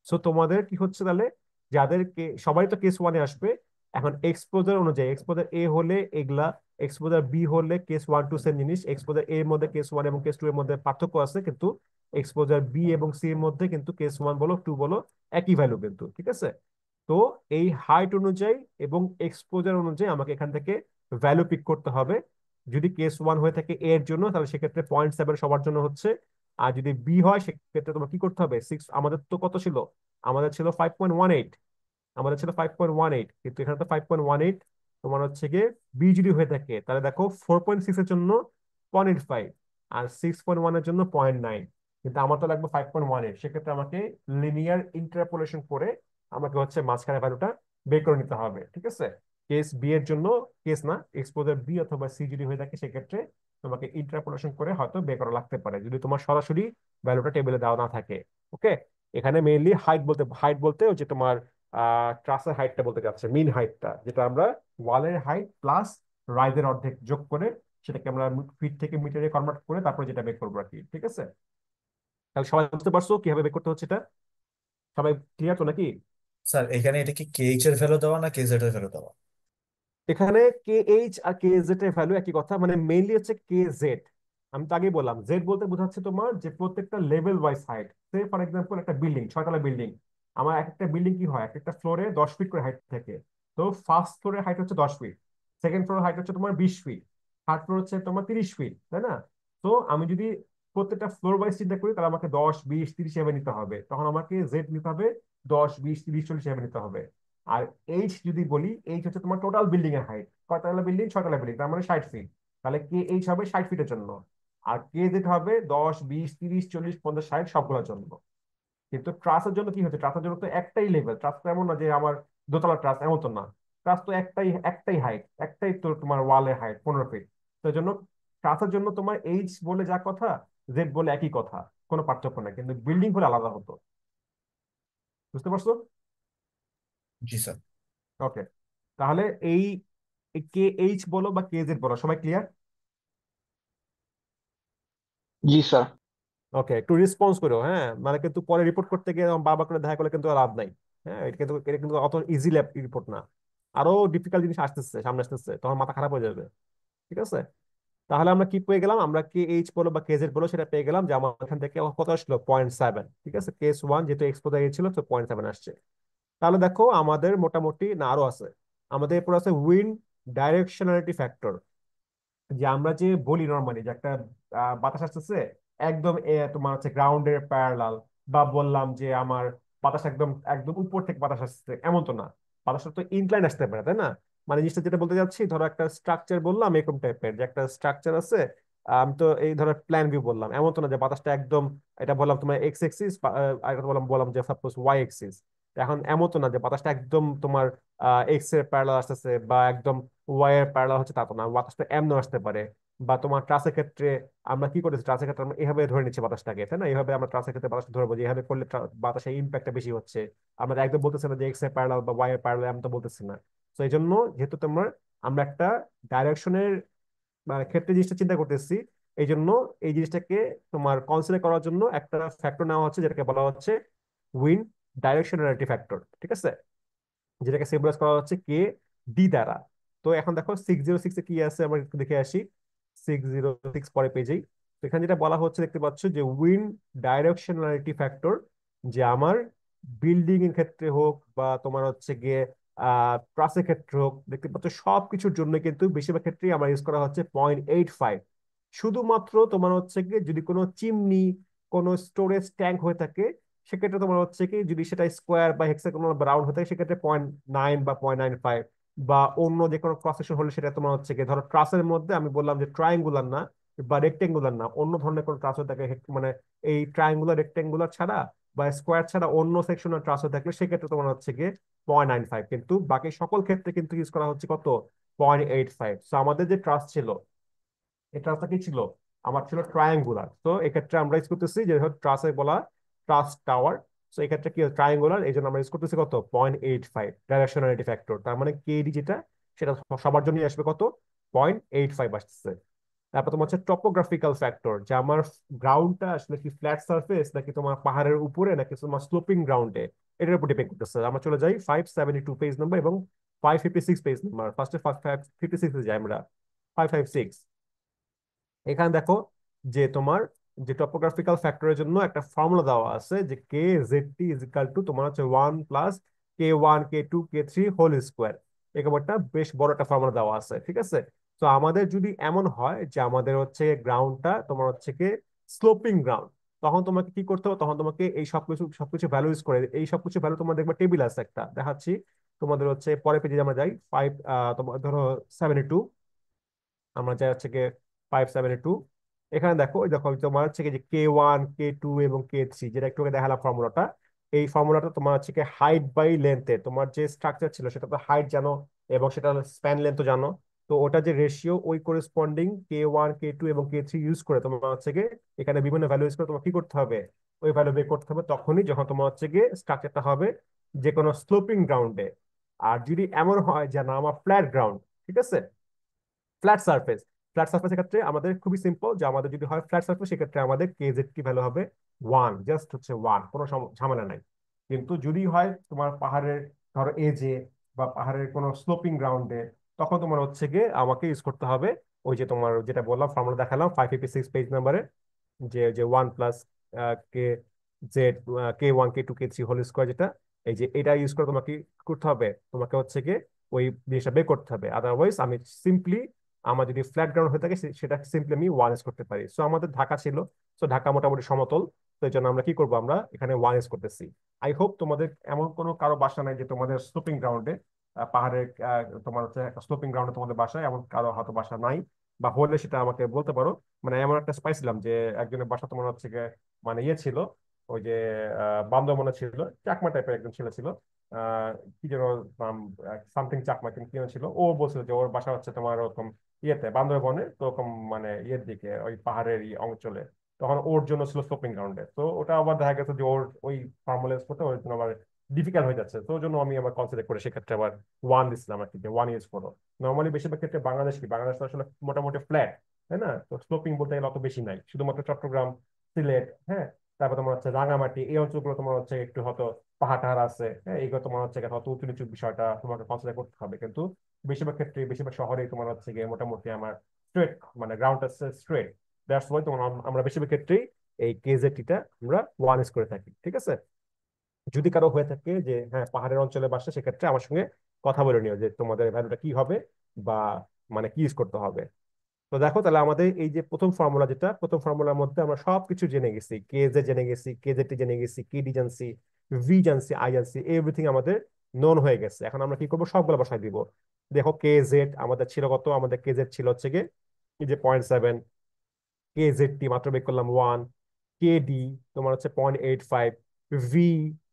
সো তোমাদের কি হচ্ছে তাহলে, যাদেরকে সবাই তো কেস 1 এ আসবে, এখন এক্সপোজার অনুযায়ী এক্সপোজার এ হলে এগুলা, এক্সপোজার বি হলে কেস 1 2 সেম জিনিস, এক্সপোজার এর মধ্যে কেস 1 এবং কেস 2 এর মধ্যে পার্থক্য আছে, কিন্তু এক্সপোজার বি এবং সি এর মধ্যে কিন্তু কেস 1 বলো 2 বলো একই ভ্যালু কিন্তু। ঠিক আছে, তো এই হাইট অনুযায়ী এবং এক্সপোজার অনুযায়ী আমাকে এখান থেকে ভ্যালু পিক করতে হবে। যদি কেস 1 হয়ে থাকে এ এর জন্য তাহলে সেক্ষেত্রে 0.7 সবার জন্য হচ্ছে, আর যদি বি হয় সেক্ষেত্রে তোমার কি করতে হবে 6, আমাদের তো কত ছিল, আমাদের ছিল 5.18, আমাদের ছিল 5.18, কিন্তু এখানে তো 5.18 তোমার হচ্ছে গিয়ে বি যদি হয়ে থাকে তাহলে দেখো 4.6 এর জন্য 0.85, আর 6.1 এর জন্য 0.9, কিন্তু আমার তো লাগবে 5.18। সেক্ষেত্রে আমাকে লিনিয়ার ইন্টারপোলেশন করে আমাকে হচ্ছে মাঝখানে ভ্যালুটা বের করে নিতে হবে। ঠিক আছে, কেস বি এর জন্য, কেস না এক্সপোজার বি অথবা সি যদি হয়ে থাকে সেক্ষেত্রে তোমাকে ইন্টারপোলেশন করে হয়তো বের করা লাগতে পারে, যদি তোমার সরাসরি ভ্যালুটা টেবিলে দেওয়া না থাকে। ওকে, এখানে মেইনলি হাইট বলতে হচ্ছে তোমার ট্রাসের হাইটটা বলতে যাচ্ছে, মিন হাইটটা, যেটা আমরা ওয়ালের হাইট প্লাস রাইজের অর্ধেক যোগ করে সেটাকে আমরা ফিট থেকে মিটারে কনভার্ট করে তারপরে যেটা বের করবো আর কি। ঠিক আছে, তাহলে সবাই বুঝতে পারছো কিভাবে বের করতে হচ্ছে এটা? সবাই ক্লিয়ার তো নাকি?
স্যার এখানে এটা কি কেএইচ এর ভ্যালু দেওয়া না কেজেড এর ভ্যালু দেওয়া?
এখানে কে এইচ আর কে জেড এর ভ্যালু একই কথা, মানে মেইনলি হচ্ছে কে জেড। আমি তো আগেই বললাম জেড বলতে বোঝাচ্ছে তোমার যে প্রত্যেকটা level wise height. Say for example একটা বিল্ডিং 6 তলা বিল্ডিং, আমার এক একটা বিল্ডিং কি হয়, এক একটা ফ্লোরে 10 ফিট করে হাইট থাকে। তো ফার্স্ট ফ্লোরের হাইট হচ্ছে 10 ফিট, সেকেন্ড ফ্লোরের হাইট হচ্ছে তোমার 20 ফিট, থার্ড ফ্লোর হচ্ছে তোমার 30 ফিট, তাই না? তো আমি যদি প্রত্যেকটা ফ্লোর ওয়াইজ চিন্তা করি, তাহলে আমাকে 10, 20, 30 এভাবে নিতে হবে। তখন আমাকে জেড নিতে হবে 10, 20, 30, 40 এভাবে নিতে হবে। আর এইচ যদি বলি, এইচ হচ্ছে তোমার টোটাল বিল্ডিং এর হাইট, কয়তলা বিল্ডিং, 6তলা বিল্ডিং, তার মানে 60 ফিট। তাহলে কে এইচ হবে 60 ফিটের জন্য। আর কে জেড হবে 10, 20, 30, 40, 50, 60 সবগুলোর জন্য। কিন্তু ট্রাসের জন্য কি হচ্ছে, ট্রাসের জন্য তো একটাই লেভেল, ট্রাস তো এমন না যে আমার দোতলা ট্রাস, এমন তো না। ট্রাস তো একটাই একটাই হাইট, একটাই তো তোমার ওয়ালের হাইট 15 ফিট। তো এই জন্য ট্রাসের জন্য তোমার এইচ বলে যা কথা, জেড বলে একই কথা, কোনো পার্থক্য নাই, কিন্তু বিল্ডিং হলে আলাদা হতো। বুঝতে পারছো?
জি স্যার।
ওকে, তাহলে এই কে এইচ বলো বা কে জেড বলো, সবাই ক্লিয়ার?
জি স্যার।
ওকে, একটু রেসপন্স করো, হ্যাঁ, মানে কিন্তু পরে রিপোর্ট করতে গিয়ে এরকম বারবার করে দেখা করলে কিন্তু আর লাভ নাই। হ্যাঁ, এটা কিন্তু অত ইজি রিপোর্ট না, আরো ডিফিকাল্ট জিনিস আসতেছে, সামনে আসতেছে, তখন মাথা খারাপ হয়ে যাবে। ঠিক আছে, তাহলে আমরা কি পেয়ে গেলাম, আমরা কে এইচ বলো বা কে জেড বলো সেটা পেয়ে গেলাম, যে আমার এখান থেকে কত আসলো, 0.7। ঠিক আছে, কেস ওয়ান যেহেতু এক্সপোজ ছিল, তো 0.7 আসছে। তাহলে দেখো আমাদের মোটামুটি না আরো আছে, আমাদের এরপর আছে উইন্ড ডাইরেকশনালিটি ফ্যাক্টর। যে আমরা যে বলি নর্মালি যে একটা বাতাস আসতেছে একদম তোমার হচ্ছে গ্রাউন্ডের প্যারালাল, বা বললাম যে আমার বাতাস একদম একদম উপর থেকে বাতাস আসছে, এমন তো না। বাতাসটা তো ইনক্লাইন আসতে পারে, তাই না? মানে জিনিসটা যেটা বলতে যাচ্ছি, ধরো একটা স্ট্রাকচার বললাম এরকম টাইপের, যে একটা স্ট্রাকচার আছে, আমি তো এই ধরো প্ল্যান ভিউ বললাম, এমন তো না যে বাতাসটা একদম, এটা বললাম তোমার এক্স এক্সিস, আর এটা বললাম বললাম যে সাপোজ ওয়াই এক্সিস। এখন এমন তো না যে বাতাসটা একদম তোমার এক্স এর প্যারালাল আসতেছে, বা একদম ওয়াই এর প্যারালাল হচ্ছে, তা তো না, বাতাসটা এমন আসতে পারে। বা তোমার ট্রাসের ক্ষেত্রে আমরা কি করেছি, ট্রাসের ক্ষেত্রে আমরা এভাবে ধরে নিচ্ছি বাতাসটাকে, তাই না? এইভাবে আমরা ট্রাসের ক্ষেত্রে বাতাসটা ধরবো যে এভাবে করলে বাতাসের ইম্প্যাক্টটা বেশি হচ্ছে। আমরা একদম বলতেছি না যে এক্স এর প্যারালাল বা ওয়াই এর প্যারালাল, আমি তো বলতেছি না। তো এই জন্য যেহেতু তোমার আমরা একটা ডাইরেকশনের ক্ষেত্রে জিনিসটা চিন্তা করতেছি, এই জন্য এই জিনিসটাকে তোমার কনসিডার করার জন্য একটা ফ্যাক্টর নেওয়া হচ্ছে, যেটাকে বলা হচ্ছে উইন্ড ডাইরেকশনালিটি ফ্যাক্টর। ঠিক আছে, যেটাকে সিম্বলাইজ করা হচ্ছে কে ডি দ্বারা। তো এখন দেখো 606 এ কি আছে, আমরা একটু দেখে আসি। 606 পরে পেজেই, তো এখানে যেটা বলা হচ্ছে দেখতে পাচ্ছ, যে উইন্ড ডাইরেকশনালিটি ফ্যাক্টর, যে আমার বিল্ডিং এর ক্ষেত্রে হোক বা তোমার হচ্ছে গিয়ে ট্রাসের ক্ষেত্রে হোক, দেখতে পাচ্ছ সবকিছুর জন্য কিন্তু বেশিরভাগ ক্ষেত্রেই আমার ইউজ করা হচ্ছে 0.85। শুধুমাত্র তোমার হচ্ছে গিয়ে যদি কোনো চিমনি, কোনো স্টোরেজ ট্যাঙ্ক হয়ে থাকে, সেক্ষেত্রে তোমার হচ্ছে কি, যদি সেটা স্কোয়ার বা হেক্সাগোনাল বা রাউন্ড হতে থাকে, সেক্ষেত্রে 0.9 বা 0.95। বা অন্য যে কোনো ক্রস সেকশন হলে সেটা তোমার হচ্ছে কি, ধরো ট্রাসের মধ্যে আমি বললাম যে ট্রায়াঙ্গুলার না বা রেক্টেঙ্গুলার না, অন্য ধরনের কোনো ট্রাস হয়ে থাকে, মানে এই ট্রায়াঙ্গুলার রেক্টেঙ্গুলার ছাড়া বা স্কোয়ার ছাড়া অন্য সেকশনের ট্রাস হয়ে থাকলে সেক্ষেত্রে তোমার হচ্ছে গিয়ে 0.95। কিন্তু বাকি সকল ক্ষেত্রে কিন্তু ইউজ করা হচ্ছে কত, 0.85। তো আমাদের যে ট্রাস ছিল, এই ট্রাসটা কি ছিল, আমার ছিল ট্রায়াঙ্গুলার। তো এক্ষেত্রে আমরা ইউজ করতেছি যে ট্রাসে বলা ট্রাস টাওয়ার। তো এক্ষেত্রে কি ট্রায়াঙ্গুলার, এই জন্য আমরা ইউজ করতেছি কত, 0.85 ডাইরেকশনালিটি ফ্যাক্টর। তার মানে কেডি যেটা, সেটা সবার জন্য আসবে কত, 0.85 আসতেছে। তারপর তোমার হচ্ছে টপোগ্রাফিক্যাল ফ্যাক্টর, যে আমার গ্রাউন্ডটা আসলে কি ফ্ল্যাট সার্ফেস নাকি তোমার পাহাড়ের উপরে নাকি তোমার স্লোপিং গ্রাউন্ডে, এটার উপর ডিপেন্ড করতেছে। আমরা চলে যাই 572 পেজ নাম্বার এবং 556 পেজ নাম্বার। ফার্স্টে 556 এ যাই আমরা, 556। এখানে দেখো যে তোমার যে টপোগ্রাফিক্যাল ফ্যাক্টরের জন্য একটা ফর্মুলা দেওয়া আছে, যে K Z T is equal to তোমার হচ্ছে 1 + K1 K2 K3 whole square. এরকম একটা বেশ বড় একটা ফর্মুলা দেওয়া আছে। ঠিক আছে, তো আমাদের যদি এমন হয় যে আমাদের হচ্ছে গ্রাউন্ডটা তোমার হচ্ছে কি স্লোপিং গ্রাউন্ড, তখন তোমাকে কি করতে হবে, তখন তোমাকে এই সবকিছু সবকিছু ভ্যালু ইউজ করে, এই সবকিছু ভ্যালু তোমার দেখবে টেবিল আছে একটা, দেখাচ্ছি তোমাদের হচ্ছে পরের পেজে আমরা যাই। তোমার ধরো 72, আমরা যাই হচ্ছে গিয়ে 572। এখানে দেখো, ওই দেখো তোমার হচ্ছে গিয়ে যে K1 K2 এবং K3, যেটা একটু আগে দেখালাম ফর্মুলাটা। এই ফর্মুলাটা তোমার হচ্ছে কি হাইট বাই লেন্থে, তোমার যে স্ট্রাকচার ছিল সেটা তো হাইট জানো এবং সেটা স্প্যান লেন্থও জানো। তো ওটা যে রেশিও, ওই করেসপন্ডিং K1 K2 এবং K3 ইউজ করে তোমার হচ্ছে গিয়ে এখানে বিভিন্ন ভ্যালু ইউজ করে তোমার কি করতে হবে, ওই ভ্যালু বের করতে হবে তখনই যখন তোমার হচ্ছে গিয়ে স্ট্রাকচারটা হবে যে কোনো স্লোপিং গ্রাউন্ডে। আর যদি এমন হয় যে না আমার ফ্ল্যাট গ্রাউন্ড, ঠিক আছে, ফ্ল্যাট সারফেস, ফ্ল্যাট সারফেসের ক্ষেত্রে আমাদের খুবই সিম্পল, যে আমাদের যদি হয় ফ্ল্যাট সারফেস, সেক্ষেত্রে আমাদের কেজেড কি ভ্যালু হবে, 1, জাস্ট হচ্ছে 1, কোনো ঝামেলা নাই। কিন্তু যদি হয় তোমার পাহাড়ের ধরো এজে বা পাহাড়ের কোনো স্লোপিং গ্রাউন্ডে, তখন তোমার হচ্ছে গিয়ে আমাকে ইউজ করতে হবে ওই যে তোমার যেটা বললাম ফর্মুলা দেখালাম 556 পেজ নাম্বারে, যে যে 1 + K Z K1 K2 K3 whole square, যেটা এই যে এটা ইউজ করে তোমাকে কি করতে হবে, তোমাকে হচ্ছে গিয়ে ওই জিনিসটা বের করতে হবে। আদারওয়াইজ আমি সিম্পলি আমার যদি ফ্ল্যাট গ্রাউন্ড হয়ে থাকে সেটা সিম্পলি আমি ওয়ান এস করতে পারি। সো আমাদের ঢাকা ছিল, সো ঢাকা মোটামুটি সমতল, তো এই জন্য আমরা কি করবো, আমরা এখানে ওয়ান এস করতেছি। আই হোপ তোমাদের এমন কোনো কারো বাসা নাই যে তোমাদের স্লোপিং গ্রাউন্ডে, পাহাড়ের তোমার হচ্ছে একটা স্লোপিং গ্রাউন্ডে তোমাদের বাসায় এমন কারো হয়তো বাসা নাই, বা হলে সেটা আমাকে বলতে পারো। মানে এমন একটা পাইছিলাম যে একজনের বাসা তোমার হচ্ছে গিয়ে মানে ইয়ে ছিল, ওই যে বান্দরবনে ছিল, চাকমা টাইপের একজন ছেলে ছিল, আহ কি যেন নাম, সামথিং চাকমা কিন্তু কি যেন ছিল, ও বলছিল যে ওর বাসা হচ্ছে তোমার ওরকম ইয়েতে বান্দরবনে, তো ওরকম মানে ইয়ের দিকে ওই পাহাড়ের অঞ্চলে। তখন ওর জন্য ছিল স্লোপিং গ্রাউন্ডে, তো ওটা আবার দেখা গেছে যে ওর ওই ফর্মুলেস করতে ওর জন্য আবার ডিফিকাল্ট হয়ে যাচ্ছে, তো ওর জন্য আমি আবার কনসিডার করে সেক্ষেত্রে আবার ওয়ান দিচ্ছিলাম আর কি, যে ওয়ান ইউজ করো। নর্মালি বেশিরভাগ ক্ষেত্রে বাংলাদেশ কি, বাংলাদেশ তো আসলে মোটামুটি ফ্ল্যাট, তাই না? তো স্লোপিং বলতে গেলে অত বেশি নাই, শুধুমাত্র চট্টগ্রাম, সিলেট, হ্যাঁ, তারপর তোমার হচ্ছে রাঙামাটি, এই অঞ্চলগুলো তোমার হচ্ছে একটু হয়তো পাহাড় টাহাড় আছে, হ্যাঁ, এইগুলো তোমার হচ্ছে হয়তো উঁচু নিচু বিষয়টা তোমাকে কনসিডার করতে হবে, কিন্তু বেশিরভাগ ক্ষেত্রে বেশিরভাগ শহরে তোমার হচ্ছে গিয়ে মোটামুটি আমার স্ট্রেট, মানে গ্রাউন্ড আছে স্ট্রেট। দ্যাটস ওয়াই তোমার আমরা বেশিরভাগ ক্ষেত্রেই এই কেজেটিটা আমরা ওয়ান এস করে থাকি, ঠিক আছে? যদি কারো হয়ে থাকে যে হ্যাঁ পাহাড়ের অঞ্চলে বাসা, সেক্ষেত্রে আমার সঙ্গে কথা বলে নিও যে তোমাদের ভ্যালুটা কি হবে, বা মানে কি ইউজ করতে হবে। তো দেখো তাহলে আমাদের এই যে প্রথম ফর্মুলা, যেটা প্রথম ফর্মুলার মধ্যে আমরা সবকিছু জেনে গেছি, কে জে জেনে গেছি, কে জেটি জেনে গেছি, কে ডি জানছি, ভি জানছি, আই জানছি, এভরিথিং আমাদের নোন হয়ে গেছে। এখন আমরা কি করবো, সবগুলো বসাই দিব। দেখো কে জেড আমাদের ছিল কত, আমাদের কে জেড ছিল হচ্ছে গিয়ে এই যে 0.7, কে জেড টি মাত্র বের করলাম 1, কে ডি তোমার হচ্ছে 0.85, ভি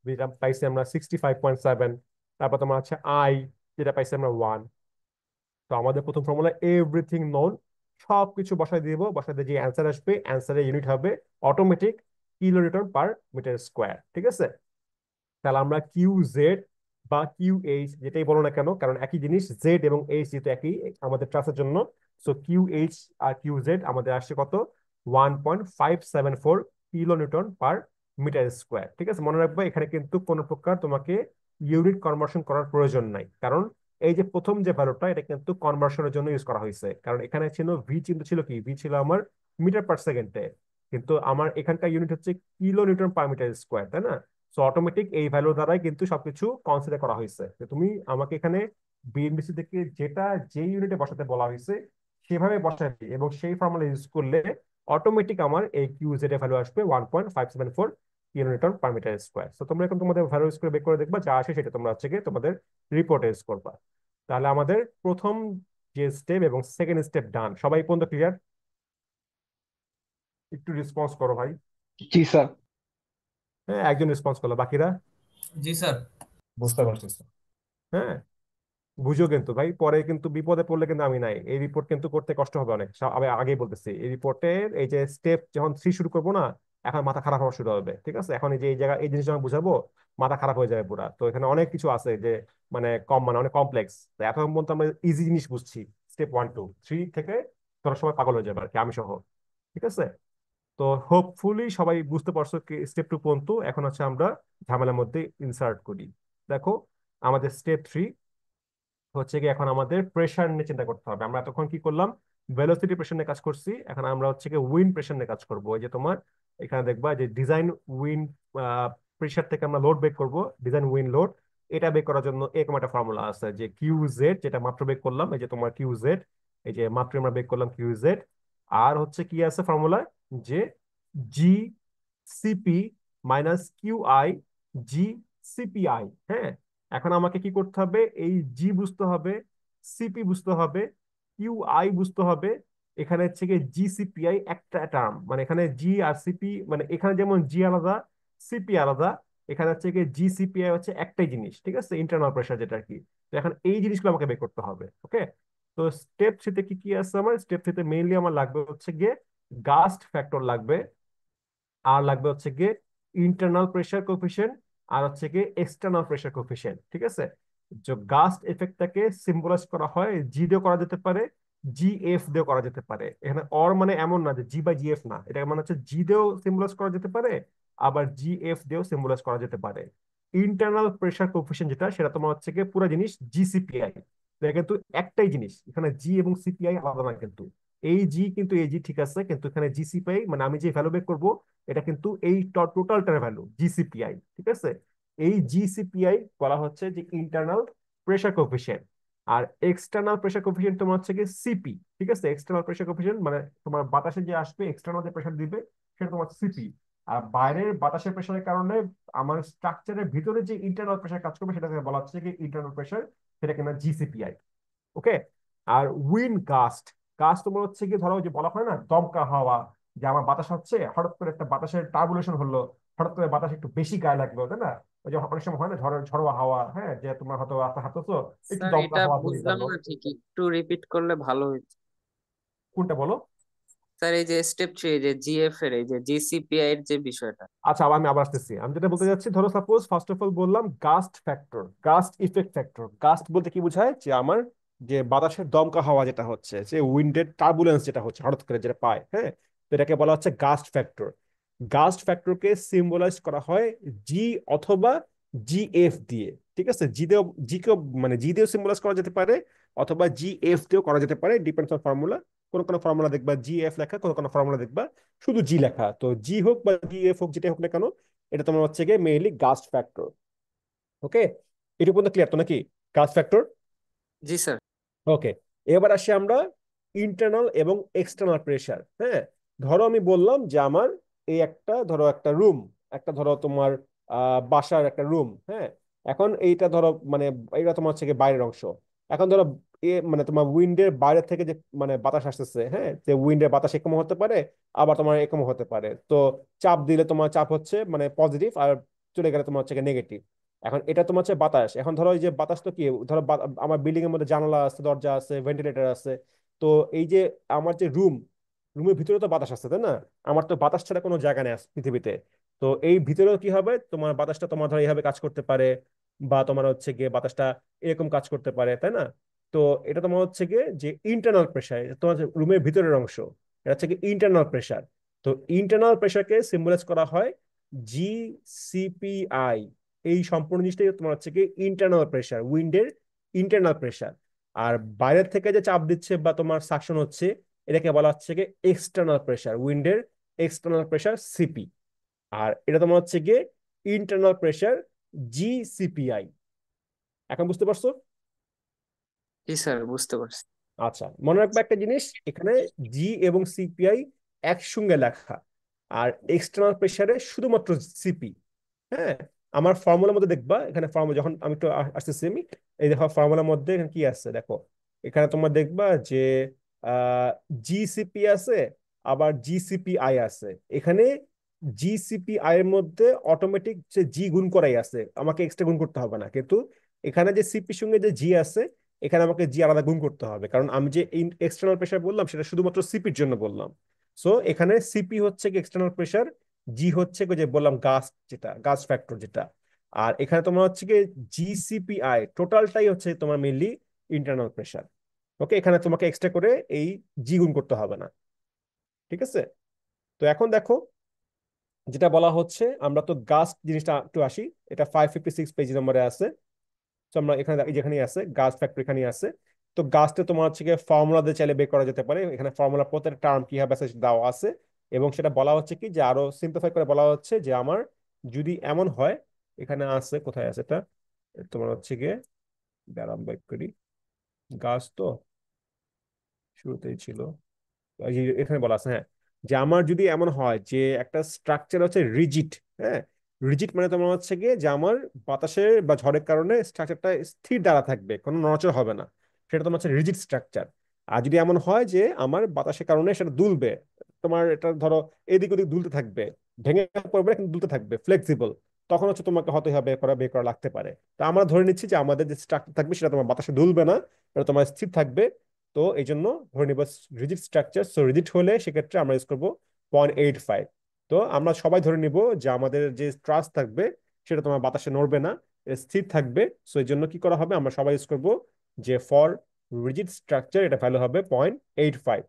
যেটা পাইছি আমরা 65.7, তারপর তোমার হচ্ছে আই যেটা পাইছি আমরা 1। তো আমাদের প্রথম ফর্মুলা এভরিথিং নোন, সবকিছু বসাই দিব, বসাই দিয়ে যে অ্যান্সার আসবে, অ্যান্সারের ইউনিট হবে automatic kilo newton per metre square, ঠিক আছে? তাহলে আমরা কিউ জেড বা কিউ এইচ যেটাই বলো না কেন, কারণ একই জিনিস, জেড এবং এইচ যেহেতু একই আমাদের ট্রাসের জন্য, সো কিউ এইচ আর কিউ জেড আমাদের আসছে কত, 1.574 kilo newton per metre square, ঠিক আছে? মনে রাখবে এখানে কিন্তু কোনো প্রকার তোমাকে ইউনিট কনভার্সন করার প্রয়োজন নাই, কারণ এই যে প্রথম যে ভ্যালুটা এটা কিন্তু কনভার্সনের জন্য ইউজ করা হয়েছে, কারণ এখানে ছিল ভি, চিহ্ন ছিল কি, ভি ছিল আমার মিটার পার সেকেন্ডে, কিন্তু আমার এখানকার ইউনিট হচ্ছে kilo newton per metre square, তাই না? সো অটোমেটিক এই ভ্যালু দ্বারাই কিন্তু সবকিছু কনসিডার করা হয়েছে, যে তুমি আমাকে এখানে বিএনবিসি থেকে যেটা যে ইউনিটে বসাতে বলা হয়েছে সেভাবে বসাবে, এবং সেই ফর্মুলা ইউজ করলে অটোমেটিক আমার এই কিউ জেড এর ভ্যালু আসবে 1.574 kilo newton per metre square. তো তোমরা এখন তোমাদের ভ্যালু ইউজ করে বের করে দেখবা, যা আসে সেটা তোমরা হচ্ছে গিয়ে তোমাদের রিপোর্টে ইউজ করবা। তাহলে আমাদের প্রথম যে স্টেপ এবং সেকেন্ড স্টেপ ডান, সবাই পর্যন্ত ক্লিয়ার? একটু রেসপন্স করো ভাই।
জি স্যার।
হ্যাঁ, একজন রেসপন্স করলো, বাকিরা?
জি স্যার, বুঝতে পারতেছি।
হ্যাঁ, বুঝো কিন্তু ভাই, পরে কিন্তু বিপদে পড়লে কিন্তু আমি নাই, এই রিপোর্ট কিন্তু করতে কষ্ট হবে অনেক। আমি আগেই বলতেছি, এই রিপোর্টের এই যে স্টেপ যখন 3 শুরু করবো না, এখন মাথা খারাপ হওয়া শুরু হবে, ঠিক আছে? এখন এই যে এই জায়গা এই জিনিসটা আমি বুঝাবো, মাথা খারাপ হয়ে যাবে পুরা। তো এখানে অনেক কিছু আছে যে মানে কম, মানে অনেক কমপ্লেক্স। এখন পর্যন্ত আমরা ইজি জিনিস বুঝছি, স্টেপ 1 2 3 থেকে তোরা সবাই পাগল হয়ে যাবে আর কি, আমি সহ, ঠিক আছে? তো হোপফুলি সবাই বুঝতে পারছো কি স্টেপ 2 পর্যন্ত। এখন হচ্ছে আমরা ঝামেলার মধ্যে ইনসার্ট করি। দেখো আমাদের স্টেপ 3 হচ্ছে কি, এখন আমাদের প্রেশার নিয়ে চিন্তা করতে হবে। আমরা এতক্ষণ কি করলাম, ভেলোসিটি প্রেশার নিয়ে কাজ করছি, এখন আমরা হচ্ছে কি উইন্ড প্রেশার নিয়ে কাজ করবো। ওই যে তোমার এখানে দেখবা যে ডিজাইন উইন্ড প্রেশার থেকে আমরা লোড বের করব, ডিজাইন উইন্ড লোড। এটা বের করার জন্য এরকম একটা ফর্মুলা আছে যে কিউ জেড, যেটা মাত্র বের করলাম, এই যে তোমার কিউ জেড, এই যে মাত্র আমরা বের করলাম কিউ জেড। আর হচ্ছে কি আছে ফর্মুলা, যে G CP minus Q I G CPI. হ্যাঁ, এখন আমাকে কি করতে হবে, এই জি বুঝতে হবে, সিপি বুঝতে হবে, কিউ আই বুঝতে হবে। এখানে হচ্ছে গিয়ে জিসিপিআই একটা টার্ম, মানে এখানে জি আর সিপি, মানে এখানে যেমন জি আলাদা, সিপি আলাদা, এখানে হচ্ছে গিয়ে জিসিপিআই হচ্ছে একটাই জিনিস, ঠিক আছে? ইন্টারনাল প্রেশার যেটা আর কি। তো এখন এই জিনিসগুলো আমাকে বের করতে হবে, ওকে? তো স্টেপ 3 কি কি আছে, আমার স্টেপ 3 মেইনলি আমার লাগবে হচ্ছে গিয়ে গাস্ট ফ্যাক্টর লাগবে, আর লাগবে হচ্ছে গিয়ে ইন্টারনাল প্রেশার কোফিশিয়েন্ট, আর হচ্ছে গিয়ে এক্সটার্নাল প্রেশার কোফিশিয়েন্ট, ঠিক আছে? যে গাস্ট এফেক্টটাকে সিম্বলাইজ করা হয় জি দিয়ে করা যেতে পারে, জি এফ দিয়ে করা যেতে পারে। এখানে অর মানে এমন না যে জি বাই জি এফ না, এটা মানে হচ্ছে জি দিয়েও সিম্বলাইজ করা যেতে পারে, আবার জি এফ দিয়েও সিম্বলাইজ করা যেতে পারে। ইন্টারনাল প্রেশার কোফিশিয়েন্ট যেটা, সেটা তোমার হচ্ছে গিয়ে পুরো জিনিস জিসিপিআই। এটা কিন্তু একটাই জিনিস, এখানে জি এবং সিপিআই আলাদা না কিন্তু। এই জি কিন্তু এই জি ঠিক আছে, কিন্তু এখানে জিসিপিআই মানে আমি যে ভ্যালু বের করবো, এটা কিন্তু এই টোটালটার ভ্যালু জিসিপিআই, ঠিক আছে? এই জিসিপিআই বলা হচ্ছে যে ইন্টারনাল প্রেশার কোফিশিয়েন্ট। আর এক্সটার্নাল প্রেসার কোফিসিয়েন্ট তোমার হচ্ছে কি সিপি। ঠিক আছে, এক্সটার্নাল প্রেসার কোফিসিয়েন্ট মানে তোমার বাতাসে যে আসবে এক্সটার্নাল যে প্রেসার দিবে সেটা তোমার সিপি। আর বাইরের বাতাসের প্রেসারের কারণে আমার স্ট্রাকচারের ভিতরে যে ইন্টারনাল প্রেসার কাজ করবে সেটাকে বলা হচ্ছে কি ইন্টারনাল প্রেসার, সেটা কিনা জিসিপিআই। ওকে। আর উইন্ড গাস্ট, গাস্ট তোমার হচ্ছে কি ধরো ওই যে বলা হয় না দমকা হাওয়া, যে আমার বাতাস হচ্ছে হঠাৎ করে একটা বাতাসের টার্বুলেশন হলো, হঠাৎ করে বাতাস একটু বেশি গায়ে লাগলো, তাই না? ওই যে অনেক সময় হয় না ঝড়োয়া হাওয়া, হ্যাঁ, যে তোমার হয়তো রাস্তা হাঁটতেছো একটু
স্যার
দমকা
এটা
হাওয়া বয়ে
বুঝলাম
গেল।
না ঠিক, একটু রিপিট করলে ভালো হতো।
কোনটা বলো?
স্যার এই যে স্টেপ 3, যে জিএফ এর এই যে জিসিপিআই এর যে বিষয়টা।
আচ্ছা, আমি আবার আসতেছি। আমি যেটা বলতে যাচ্ছি, ধরো সাপোজ ফার্স্ট অফ অল বললাম gust factor, gust effect factor. Gust বলতে কি বোঝায়, যে আমার যে বাতাসের দমকা হাওয়া যেটা হচ্ছে, যে উইন্ডের টার্বুলেন্স যেটা হচ্ছে হঠাৎ করে যেটা পায়, হ্যাঁ, তো এটাকে বলা হচ্ছে গাস্ট ফ্যাক্টর। গাস্ট ফ্যাক্টরকে সিম্বলাইজ করা হয় জি অথবা জিএফ দিয়ে। ঠিক আছে, জি দিয়েও, জি কেও মানে জি দিয়েও সিম্বলাইজ করা যেতে পারে, অথবা জিএফ দিয়েও করা যেতে পারে, ডিপেন্ডস অন ফর্মুলা। কোন কোন ফর্মুলা দেখবা জিএফ লেখা, কোন কোন ফর্মুলা দেখবা শুধু জি লেখা। তো জি হোক বা জিএফ হোক, যেটা হোক না কেন, এটা তোমার হচ্ছে গিয়ে মেইনলি গাস্ট ফ্যাক্টর। ওকে, এটা পর্যন্ত ক্লিয়ার তো নাকি গাস্ট ফ্যাক্টর?
জি স্যার।
ওকে, এবার আসি আমরা ইন্টারনাল এবং এক্সটার্নাল প্রেসার। হ্যাঁ, ধরো আমি বললাম যে আমার এই একটা ধরো একটা রুম, একটা ধরো তোমার বাসার একটা রুম, হ্যাঁ। এখন এইটা ধরো মানে এটা তোমার হচ্ছে গিয়ে বাইরের অংশ। এখন ধরো মানে তোমার উইন্ডের বাইরে থেকে যে মানে বাতাস আসতেছে, হ্যাঁ, যে উইন্ডের বাতাস একম হতে পারে, আবার তোমার একম হতে পারে। তো চাপ দিলে তোমার চাপ হচ্ছে মানে পজিটিভ, আর চলে গেলে তোমার হচ্ছে নেগেটিভ। এখন এটা তোমার হচ্ছে বাতাস। এখন ধরো এই যে বাতাস তো কি, ধরো আমার বিল্ডিং এর মধ্যে জানালা আছে, দরজা আছে, ভেন্টিলেটর আছে। তো এই যে আমার যে রুমের ভিতরে তো বাতাস আছে, তাই না? আমার তো বাতাস ছাড়া কোনো জায়গা নেই পৃথিবীতে। তো এই ভিতরেও কি হবে, তোমার বাতাসটা তোমার ধরো এইভাবে কাজ করতে পারে, বা তোমার হচ্ছে গিয়ে বাতাসটা এরকম কাজ করতে পারে, তাই না? তো এটা তোমার হচ্ছে গিয়ে যে ইন্টারনাল প্রেশার, তোমার রুমের ভিতরের অংশ, এটা হচ্ছে কি ইন্টারনাল প্রেশার। তো ইন্টারনাল প্রেশারকে সিম্বলাইজ করা হয় জিসিপিআই। এই সম্পূর্ণ জিনিসটাই তোমার হচ্ছে কি ইন্টারনাল প্রেশার, উইন্ডের ইন্টারনাল প্রেশার। আর বাইরের থেকে যে চাপ দিচ্ছে বা তোমার সাকশন হচ্ছে, এটাকে বলা হচ্ছে কি এক্সটার্নাল প্রেশার, উইন্ডের এক্সটার্নাল প্রেশার সিপি। আর এটা তোমার হচ্ছে গিয়ে ইন্টারনাল প্রেশার জিসিপিআই। এখন বুঝতে পারছো?
জি স্যার, বুঝতে পারছি।
আচ্ছা, মনে রাখবে একটা জিনিস, এখানে জি এবং সিপিআই একসঙ্গে লেখা, আর এক্সটার্নাল প্রেসারে শুধুমাত্র সিপি। হ্যাঁ, আমার ফর্মুলার মধ্যে দেখবা, এখানে ফর্মুলা যখন আমি একটু আসতেছি আমি, এই দেখো ফর্মুলার মধ্যে এখানে কি আছে দেখো। এখানে তোমরা দেখবা যে আহ জিসিপি আছে, আবার জিসিপিআই আছে। এখানে জিসিপিআই এর মধ্যে অটোমেটিক যে জি গুণ করাই আছে, আমাকে এক্সট্রা গুণ করতে হবে না। কিন্তু এখানে যে সিপির সঙ্গে যে জি আছে, এখানে আমাকে জি আলাদা গুণ করতে হবে, কারণ আমি যে এক্সটার্নাল প্রেশার বললাম সেটা শুধুমাত্র সিপির জন্য বললাম। সো এখানে সিপি হচ্ছে কি এক্সটার্নাল প্রেশার, জি হচ্ছে যে বললাম গাস, যেটা গাস ফ্যাক্টর যেটা। আর এখানে তোমার হচ্ছে কি জিসিপিআই টোটালটাই হচ্ছে তোমার মেইনলি ইন্টারনাল প্রেশার। ওকে, এখানে তোমাকে এক্সট্রা করে এই জি গুণ করতে হবে না। ঠিক আছে, তো এখন দেখো যেটা বলা হচ্ছে, আমরা তো গাস জিনিসটা একটু আসি। এটা 556 পেজ নম্বরে আছে। তো আমরা এখানে যেখানে আছে গাস ফ্যাক্টর এখানে আছে। তো গাছটা তোমার হচ্ছে গিয়ে ফর্মুলা দিয়ে চাইলে বের করা যেতে পারে। এখানে ফর্মুলা প্রত্যেকটা টার্ম কি হবে সেটা দেওয়া আছে, এবং সেটা বলা হচ্ছে কি যে আরো সিম্পলিফাই করে বলা হচ্ছে যে আমার যদি এমন হয়, এখানে আছে, কোথায় আছে এটা, তোমার হচ্ছে গিয়ে দাঁড়াম বের করি। গাছ তো শুরুতেই ছিল, এই যে এখানে বলা আছে, হ্যাঁ, যে আমার যদি এমন হয় যে একটা স্ট্রাকচার হচ্ছে রিজিড। হ্যাঁ, রিজিড মানে তোমার হচ্ছে গিয়ে যে আমার বাতাসের বা ঝড়ের কারণে স্ট্রাকচারটা স্থির দ্বারা থাকবে, কোনো নড়াচড় হবে না, সেটা তোমার হচ্ছে রিজিড স্ট্রাকচার। আর যদি এমন হয় যে আমার বাতাসের কারণে সেটা দুলবে, তোমার এটা ধরো এদিক ওদিক দুলতে থাকবে, ভেঙে পড়বে না, কিন্তু দুলতে থাকবে, ফ্লেক্সিবল, তখন হচ্ছে তোমাকে হতে হবে বের করা লাগতে পারে। তো আমরা ধরে নিচ্ছি যে আমাদের যে স্ট্রাকচার থাকবে সেটা তোমার বাতাসে দুলবে না, এটা তোমার স্থির থাকবে। তো এই জন্য ধরে নিব রিজিড স্ট্রাকচার। সো রিজিড হলে সেক্ষেত্রে আমরা ইউজ করবো 0.85। তো আমরা সবাই ধরে নিব যে আমাদের যে ট্রাস থাকবে সেটা তোমার বাতাসে নড়বে না, স্থির থাকবে। সো এই জন্য কি করা হবে, আমরা সবাই ইউজ করবো যে ফর রিজিড স্ট্রাকচার এটা ভ্যালু হবে 0.85।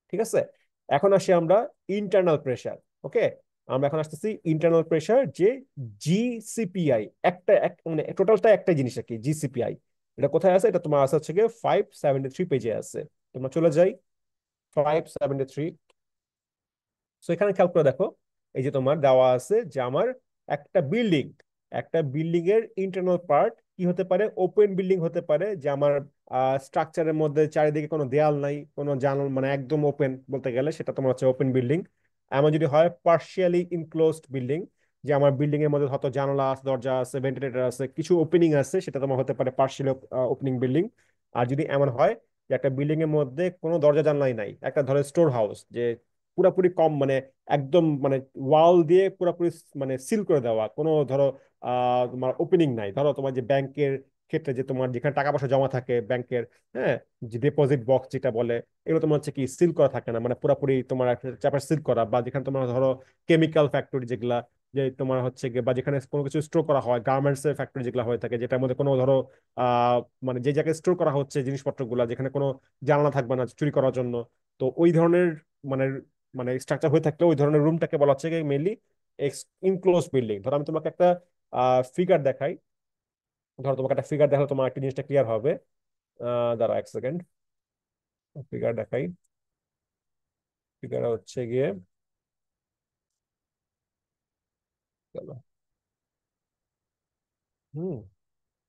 ঠিক আছে, এখন আসি আমরা ইন্টারনাল প্রেসার। ওকে, আমরা এখন আসতেছি ইন্টারনাল প্রেসার, যে জিসিপিআই। মানে টোটালটা একটা জিনিস আর কি, জিসিপিআই। এটা কোথায় আছে, এটা তোমার আছে হচ্ছে গিয়ে 573 পেজে আছে। তোমরা চলে যাই 573। সো এখানে খেয়াল করে দেখো, এই যে তোমার দেওয়া আছে যে আমার একটা বিল্ডিং, একটা বিল্ডিং এর ইন্টারনাল পার্ট কি হতে পারে, ওপেন বিল্ডিং হতে পারে, যে আমার স্ট্রাকচারের মধ্যে চারিদিকে কোনো দেয়াল নাই, কোনো জানাল, মানে একদম ওপেন বলতে গেলে সেটা তোমার হচ্ছে ওপেন বিল্ডিং। এমন যদি হয় পার্শিয়ালি ইনক্লোজড বিল্ডিং, যে আমার বিল্ডিং এর মধ্যে হয়তো জানালা আছে, দরজা আছে, ভেন্টিলেটর আছে, কিছু ওপেনিং আছে, সেটা তোমার হতে পারে পার্শিয়ালি ওপেনিং বিল্ডিং। আর যদি এমন হয় যে একটা বিল্ডিং এর মধ্যে কোনো দরজা জানলাই নাই, একটা ধরো স্টোর হাউস, যে পুরাপুরি কম মানে একদম মানে ওয়াল দিয়ে পুরোপুরি মানে সিল করে দেওয়া, কোনো ধরো তোমার ওপেনিং নাই, ধরো তোমার যে ব্যাংকের ক্ষেত্রে যে তোমার যেখানে টাকা পয়সা জমা থাকে ব্যাংকের, হ্যাঁ, যে ডিপোজিট বক্স যেটা বলে, এগুলো তোমার হচ্ছে কি সিল করা থাকে না, মানে পুরোপুরি তোমার চাপা সিল করা। বা যেখানে তোমার ধরো কেমিক্যাল ফ্যাক্টরি যেগুলা, যে তোমার হচ্ছে গিয়ে, বা যেখানে কোনো কিছু স্টোর করা হয়, গার্মেন্টস এর ফ্যাক্টরি যেগুলো হয়ে থাকে, যেটার মধ্যে কোনো ধরো মানে যে জায়গায় স্টোর করা হচ্ছে জিনিসপত্রগুলা, যেখানে কোনো জানালা থাকবে না চুরি করার জন্য। তো ওই ধরনের মানে মানে স্ট্রাকচার হয়ে থাকলে ওই ধরনের রুমটাকে বলা হচ্ছে মেইনলি ইনক্লোজ বিল্ডিং। ধরো আমি তোমাকে একটা ফিগার দেখাই, ধরো তোমাকে একটা ফিগার দেখালে তোমার একটা জিনিসটা ক্লিয়ার হবে। দাঁড়া এক সেকেন্ড, ফিগার দেখাই। ফিগার হচ্ছে গিয়ে, চলো। হুম,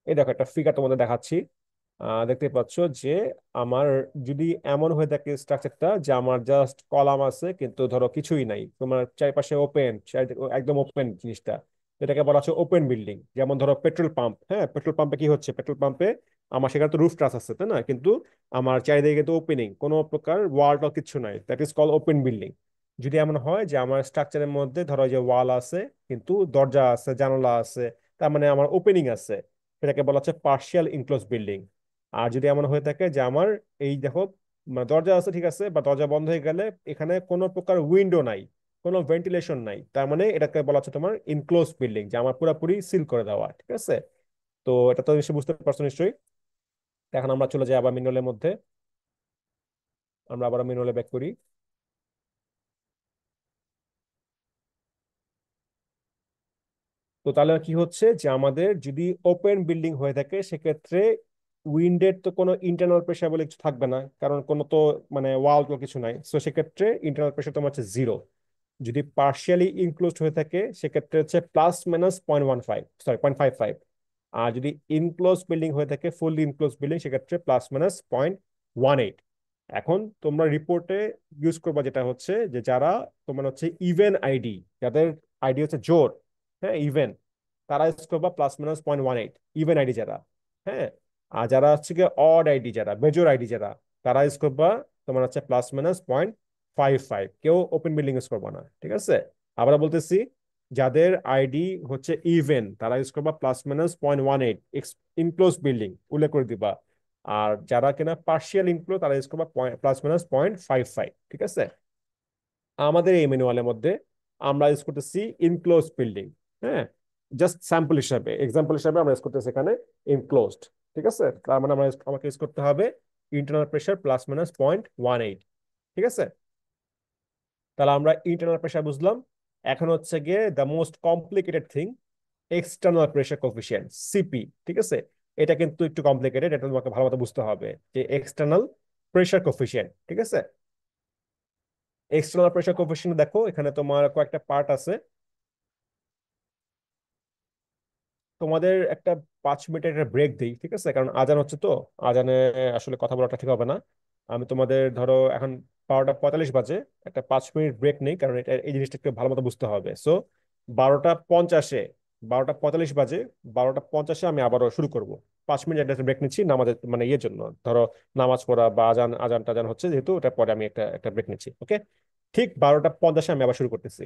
এই দেখো একটা ফিগার তোমাদের দেখাচ্ছি। দেখতে পাচ্ছ যে আমার যদি এমন হয়ে থাকে স্ট্রাকচারটা, যে আমার জাস্ট কলাম আছে কিন্তু ধরো কিছুই নাই, তোমার চারপাশে ওপেন, একদম ওপেন জিনিসটা, এটাকে বলা হচ্ছে ওপেন বিল্ডিং। যেমন ধরো পেট্রোল পাম্প, হ্যাঁ, পেট্রোল পাম্পে কি হচ্ছে, পেট্রোল পাম্পে আমার সেখানে তো রুফ ট্রাস আছে, তাই না, কিন্তু আমার চারিদিকে তো ওপেনিং, কোনো প্রকার ওয়াল টল কিছু নাই, that is call open building. যদি এমন হয় যে আমার স্ট্রাকচারের মধ্যে ধরো যে ওয়াল আছে কিন্তু দরজা আছে, জানালা আছে, তার মানে আমার ওপেনিং আছে, সেটাকে বলা হচ্ছে পার্শিয়াল ইনক্লোজ বিল্ডিং। আর যদি এমন হয়ে থাকে যে আমার এই দেখো, মানে দরজা আছে ঠিক আছে, বা দরজা বন্ধ হয়ে গেলে এখানে কোনো প্রকার উইন্ডো নাই, কোনো ভেন্টিলেশন নাই, তার মানে এটাকে বলা হচ্ছে তোমার ইনক্লোজ বিল্ডিং, যে আমার পুরোপুরি সিল করে দেওয়া, ঠিক আছে। তো এটা তো নিশ্চয়ই বুঝতে পারছো নিশ্চয়ই। তো এখন আমরা চলে যাই আবার মিনলের মধ্যে, আমরা আবার মিনলে ব্যাক করি। তো তাহলে কি হচ্ছে যে আমাদের যদি ওপেন বিল্ডিং হয়ে থাকে সেক্ষেত্রে উইন্ডের তো কোনো ইন্টারনাল প্রেশার বলে কিছু থাকবে না, কারণ কোনো তো মানে ওয়াল তো কিছু নাই, সো সেক্ষেত্রে ইন্টারনাল প্রেশার তোমার হচ্ছে জিরো। যদি পার্শিয়ালি ইনক্লোজড হয়ে থাকে সেক্ষেত্রে হচ্ছে প্লাস মাইনাস 0.15, সরি 0.55। আর যদি ইনক্লোজ বিল্ডিং হয়ে থাকে, ফুললি ইনক্লোজ বিল্ডিং, সেক্ষেত্রে প্লাস মাইনাস 0.18। এখন তোমরা রিপোর্টে ইউজ করবা যেটা হচ্ছে যে যারা তোমার হচ্ছে ইভেন আইডি, যাদের আইডি হচ্ছে জোর, হ্যাঁ ইভেন, তারা ইউজ করবা প্লাস মাইনাস 0.18, ইভেন আইডি যারা, হ্যাঁ। আর যারা হচ্ছে গিয়ে অড আইডি, যারা মেজর আইডি যারা, তারা ইউজ করবা তোমার হচ্ছে প্লাস মাইনাস 0.55। কেউ ওপেন বিল্ডিং ইউজ করবা না, ঠিক আছে। আবার বলতেছি, যাদের আইডি হচ্ছে ইভেন তারা ইউজ করবা প্লাস মাইনাস 0.18, ইনক্লোজ বিল্ডিং উল্লেখ করে দিবা। আর যারা কিনা পার্শিয়াল ইনক্লোজ তারা ইউজ করবা প্লাস মাইনাস 0.55, ঠিক আছে। আমাদের এই ম্যানুয়ালের মধ্যে আমরা ইউজ করতেছি ইনক্লোজ বিল্ডিং, হ্যাঁ, জাস্ট স্যাম্পল হিসাবে, এক্সাম্পল হিসাবে আমরা ইউজ করতেছি এখানে ইনক্লোজড, ঠিক আছে। তার মানে আমাকে ইউজ করতে হবে ইন্টারনাল প্রেশার প্লাস মাইনাস 0.18, ঠিক আছে। তাহলে আমরা ইন্টারনাল প্রেশার বুঝলাম। এখন হচ্ছে গিয়ে the most complicated thing, external pressure coefficient, CP, ঠিক আছে। এটা কিন্তু একটু কমপ্লিকেটেড, এটা তোমাকে ভালো মতো বুঝতে হবে, যে এক্সটার্নাল প্রেশার কোফিসিয়েন্ট, ঠিক আছে। এক্সটার্নাল প্রেশার কোফিসিয়েন্ট দেখো এখানে তোমার কয়েকটা পার্ট আছে। তোমাদের একটা 5 মিনিটের একটা ব্রেক দিই, ঠিক আছে, কারণ আজান হচ্ছে তো, আজানে আসলে কথা বলাটা ঠিক হবে না। আমি তোমাদের ধরো এখন 12টা 45 বাজে, একটা 5 মিনিট ব্রেক নেই, কারণ এটা এই জিনিসটা একটু ভালো মতো বুঝতে হবে। সো 12টা 50-এ, 12টা 45 বাজে, 12টা 50-এ আমি আবারও শুরু করব। 5 মিনিট একটা ব্রেক নিচ্ছি নামাজের মানে ইয়ের জন্য, ধরো নামাজ পড়া বা আজান আজান টাজান হচ্ছে যেহেতু, ওটা পরে আমি একটা একটা ব্রেক নিচ্ছি, ওকে। ঠিক 12টা 50-এ আমি আবার শুরু করতেছি।